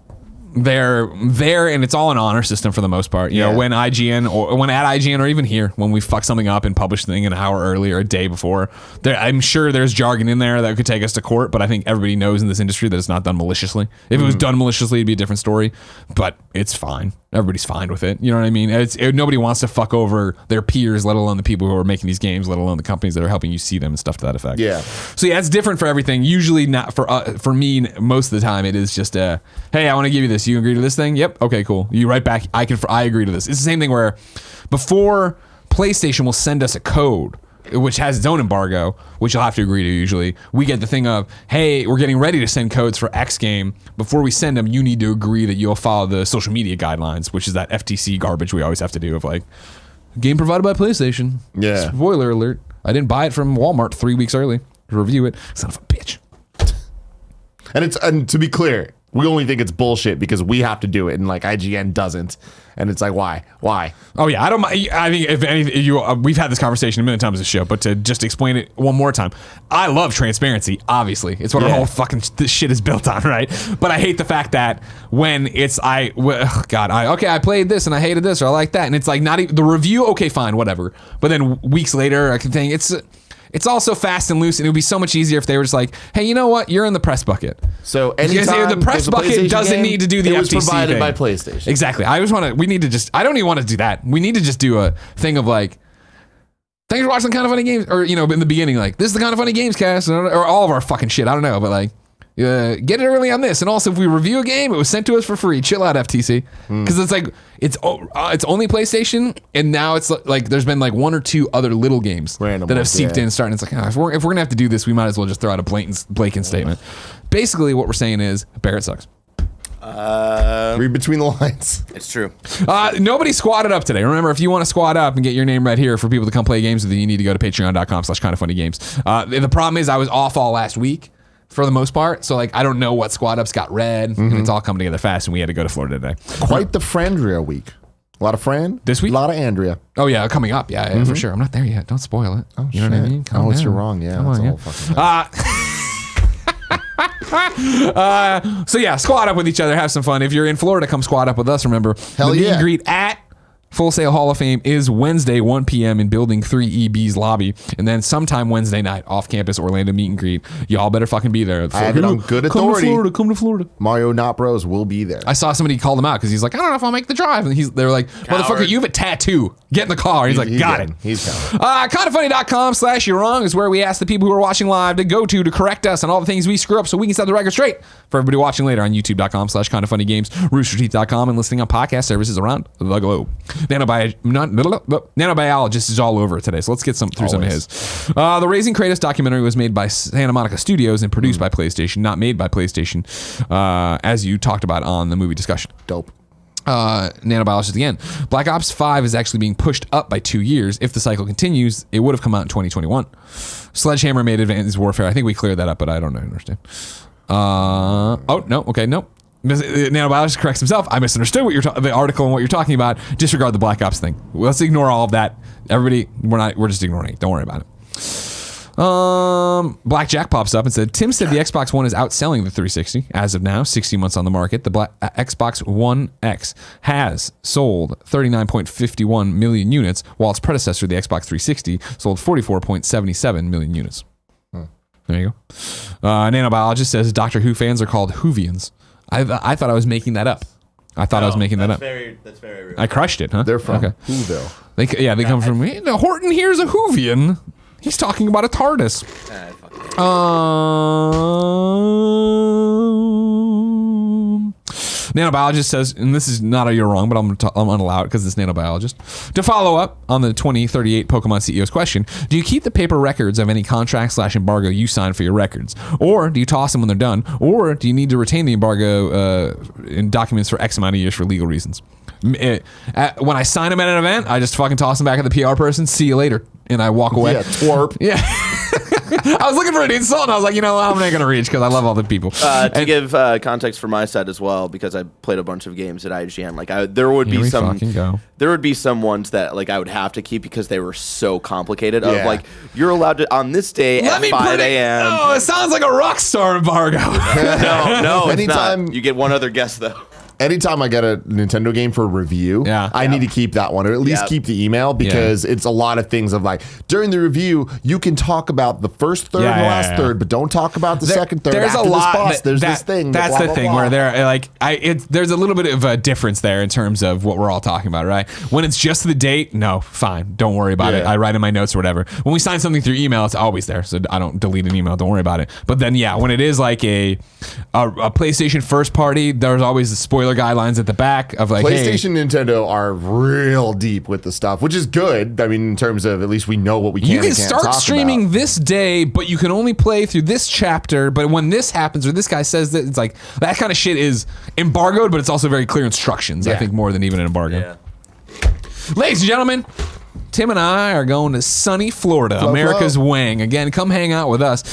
[SPEAKER 1] they're there, and it's all an honor system for the most part. You know, when IGN or when at IGN or even here, when we fuck something up and publish the thing an hour early or a day before, I'm sure there's jargon in there that could take us to court. But I think everybody knows in this industry that it's not done maliciously. If it was done maliciously, it'd be a different story. But it's fine. Everybody's fine with it. You know what I mean? Nobody wants to fuck over their peers, let alone the people who are making these games, let alone the companies that are helping you see them and stuff to that effect.
[SPEAKER 2] Yeah.
[SPEAKER 1] So it's different for everything. Usually not for me. Most of the time, it is just hey, I want to give you this. You agree to this thing? Yep. Okay, cool. You write back. I agree to this. It's the same thing where before PlayStation will send us a code, which has its own embargo, which you'll have to agree to usually. We get the thing of, hey, we're getting ready to send codes for X game. Before we send them, you need to agree that you'll follow the social media guidelines, which is that FTC garbage we always have to do of like, game provided by PlayStation.
[SPEAKER 2] Yeah.
[SPEAKER 1] Spoiler alert. I didn't buy it from Walmart 3 weeks early to review it. Son of a bitch.
[SPEAKER 2] And to be clear, We only think it's bullshit because we have to do it, and like IGN doesn't. And it's like, why?
[SPEAKER 1] Oh yeah, I don't. I think if anything, we've had this conversation a million times on this show, but to just explain it one more time, I love transparency. Obviously, it's what our whole fucking this shit is built on, right? But I hate the fact that when it's I played this and I hated this or I like that, and it's like not even the review. Okay, fine, whatever. But then weeks later, I can think it's all so fast and loose, and it would be so much easier if they were just like, hey, you know what? You're in the press bucket.
[SPEAKER 2] So anytime
[SPEAKER 1] the press bucket doesn't need to do the FTC
[SPEAKER 2] thing. It was provided
[SPEAKER 1] thing.
[SPEAKER 2] by PlayStation.
[SPEAKER 1] Exactly. I don't even want to do that. We need to just do a thing of like, thanks for watching Kind of Funny Games, or, in the beginning, like, this is the Kind of Funny Games cast, or all of our fucking shit. I don't know, but like, get it early on this. And also, if we review a game, it was sent to us for free. Chill out, FTC. Because it's like, it's only PlayStation, and now it's like there's been like one or two other little games that have seeped in starting. It's like, if we're going to have to do this, we might as well just throw out a blatant statement. Basically, what we're saying is, Barrett sucks.
[SPEAKER 2] Read between the lines.
[SPEAKER 3] It's true.
[SPEAKER 1] Nobody squatted up today. Remember, if you want to squat up and get your name right here for people to come play games with you, you need to go to patreon.com/kindoffunnygames. The problem is I was off all last week for the most part. So like, I don't know what squat ups got read, and it's all coming together fast, and we had to go to Florida today.
[SPEAKER 2] Quite the Frandria week. A lot of Fran.
[SPEAKER 1] This week?
[SPEAKER 2] A lot of Andrea.
[SPEAKER 1] Oh yeah, coming up. Yeah, for sure. I'm not there yet. Don't spoil it.
[SPEAKER 2] Oh,
[SPEAKER 1] you know what I mean?
[SPEAKER 2] Calm down. You're wrong. Yeah, that's all fucking
[SPEAKER 1] so yeah, squat up with each other, have some fun. If you're in Florida, come squat up with us. Remember, the meet and greet at Full Sail Hall of Fame is Wednesday, 1 p.m. in Building 3EB's lobby. And then sometime Wednesday night, off-campus Orlando meet and greet. Y'all better fucking be there.
[SPEAKER 2] I have it on good authority.
[SPEAKER 1] Come to Florida.
[SPEAKER 2] Mario Not Bros will be there.
[SPEAKER 1] I saw somebody call him out because he's like, I don't know if I'll make the drive. And they're like, motherfucker, you have a tattoo. Get in the car. He's like, got it.
[SPEAKER 2] He's coming.
[SPEAKER 1] kindoffunny.com/you're wrong is where we ask the people who are watching live to go to correct us on all the things we screw up so we can set the record straight. For everybody watching later on youtube.com/kindoffunnygames, roosterteeth.com, and listening on podcast services around the globe. Nanobiologist is all over it today, so let's get through some of his. The Raising Kratos documentary was made by Santa Monica Studios and produced by PlayStation, not made by PlayStation, as you talked about on the movie discussion.
[SPEAKER 2] Dope.
[SPEAKER 1] Nanobiologist again. Black Ops 5 is actually being pushed up by 2 years. If the cycle continues, it would have come out in 2021. Sledgehammer made Advanced Warfare. I think we cleared that up, but I don't understand. Nope. Nanobiologist corrects himself. I misunderstood the article and what you're talking about. Disregard the Black Ops thing. Let's ignore all of that. Everybody, we're just ignoring it. Don't worry about it. Blackjack pops up and said, Tim said the Xbox One is outselling the 360 as of now, 16 months on the market. The Xbox One X has sold 39.51 million units, while its predecessor, the Xbox 360, sold 44.77 million units. There you go. Nanobiologist says Doctor Who fans are called Whovians. I thought I was making that up. That's very real. I crushed it, huh?
[SPEAKER 2] They're from Whoville.
[SPEAKER 1] They come from... Horton here's a Whovian. He's talking about a TARDIS. Nanobiologist says, and this is not a you're wrong, but I'm gonna allow it because it's Nanobiologist. To follow up on the 2038 Pokemon CEO's question, do you keep the paper records of any contract/embargo you sign for your records? Or do you toss them when they're done? Or do you need to retain the embargo in documents for X amount of years for legal reasons? When I sign them at an event, I just fucking toss them back at the PR person, see you later, and I walk away.
[SPEAKER 2] Yeah, twerp.
[SPEAKER 1] Yeah. I was looking for an insult, and I was like, I'm not going to reach because I love all the people.
[SPEAKER 3] To give context for my side as well, because I played a bunch of games at IGN. Like, there would be some ones that like I would have to keep because they were so complicated. Of like, you're allowed to on this day at 5 a.m.
[SPEAKER 1] Oh, it sounds like a Rockstar embargo.
[SPEAKER 3] no, it's
[SPEAKER 2] Anytime
[SPEAKER 3] not. You get one other guess though.
[SPEAKER 2] Anytime I get a Nintendo game for review, I need to keep that one, or at least keep the email, because it's a lot of things of like, during the review, you can talk about the first third and the last third, but don't talk about the second third.
[SPEAKER 1] There's
[SPEAKER 2] After
[SPEAKER 1] a lot.
[SPEAKER 2] This boss, there's this thing.
[SPEAKER 1] That's
[SPEAKER 2] blah,
[SPEAKER 1] the
[SPEAKER 2] blah,
[SPEAKER 1] thing
[SPEAKER 2] blah.
[SPEAKER 1] where they're like, there's a little bit of a difference there in terms of what we're all talking about, right? When it's just the date, no, fine, don't worry about it. I write in my notes or whatever. When we sign something through email, it's always there, so I don't delete an email. Don't worry about it. But then, when it is like a PlayStation first party, there's always the spoiler guidelines at the back. Of like,
[SPEAKER 2] PlayStation and Nintendo are real deep with the stuff, which is good. I mean, in terms of at least we know what we can.
[SPEAKER 1] You can
[SPEAKER 2] and can't
[SPEAKER 1] start
[SPEAKER 2] talk
[SPEAKER 1] streaming
[SPEAKER 2] about.
[SPEAKER 1] this day, but you can only play through this chapter. But when this happens, or this guy says that, it's like that kind of shit is embargoed, but it's also very clear instructions. I think more than even an embargo.
[SPEAKER 3] Yeah.
[SPEAKER 1] Ladies and gentlemen, Tim and I are going to sunny Florida, America's wang. Again, come hang out with us.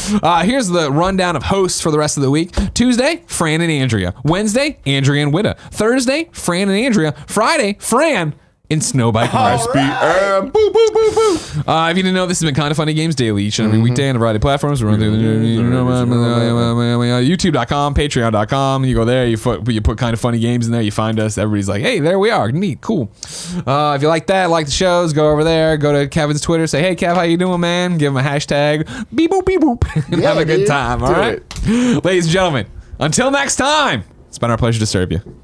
[SPEAKER 1] Here's the rundown of hosts for the rest of the week. Tuesday, Fran and Andrea. Wednesday, Andrea and Witta. Thursday, Fran and Andrea. Friday, Fran in Snowbike.
[SPEAKER 2] SBM. Boo, boo, boo, boo.
[SPEAKER 1] If you didn't know, this has been Kind of Funny Games daily, each and every weekday on a variety of platforms. We run through YouTube.com, Patreon.com. You go there, you put Kind of Funny Games in there, you find us. Everybody's like, hey, there we are. Neat, cool. If you like that, like the shows, go over there, go to Kevin's Twitter, say, hey, Kev, how you doing, man? Give him a hashtag, beep boop, and have a good time, all right? Ladies and gentlemen, until next time, it's been our pleasure to serve you.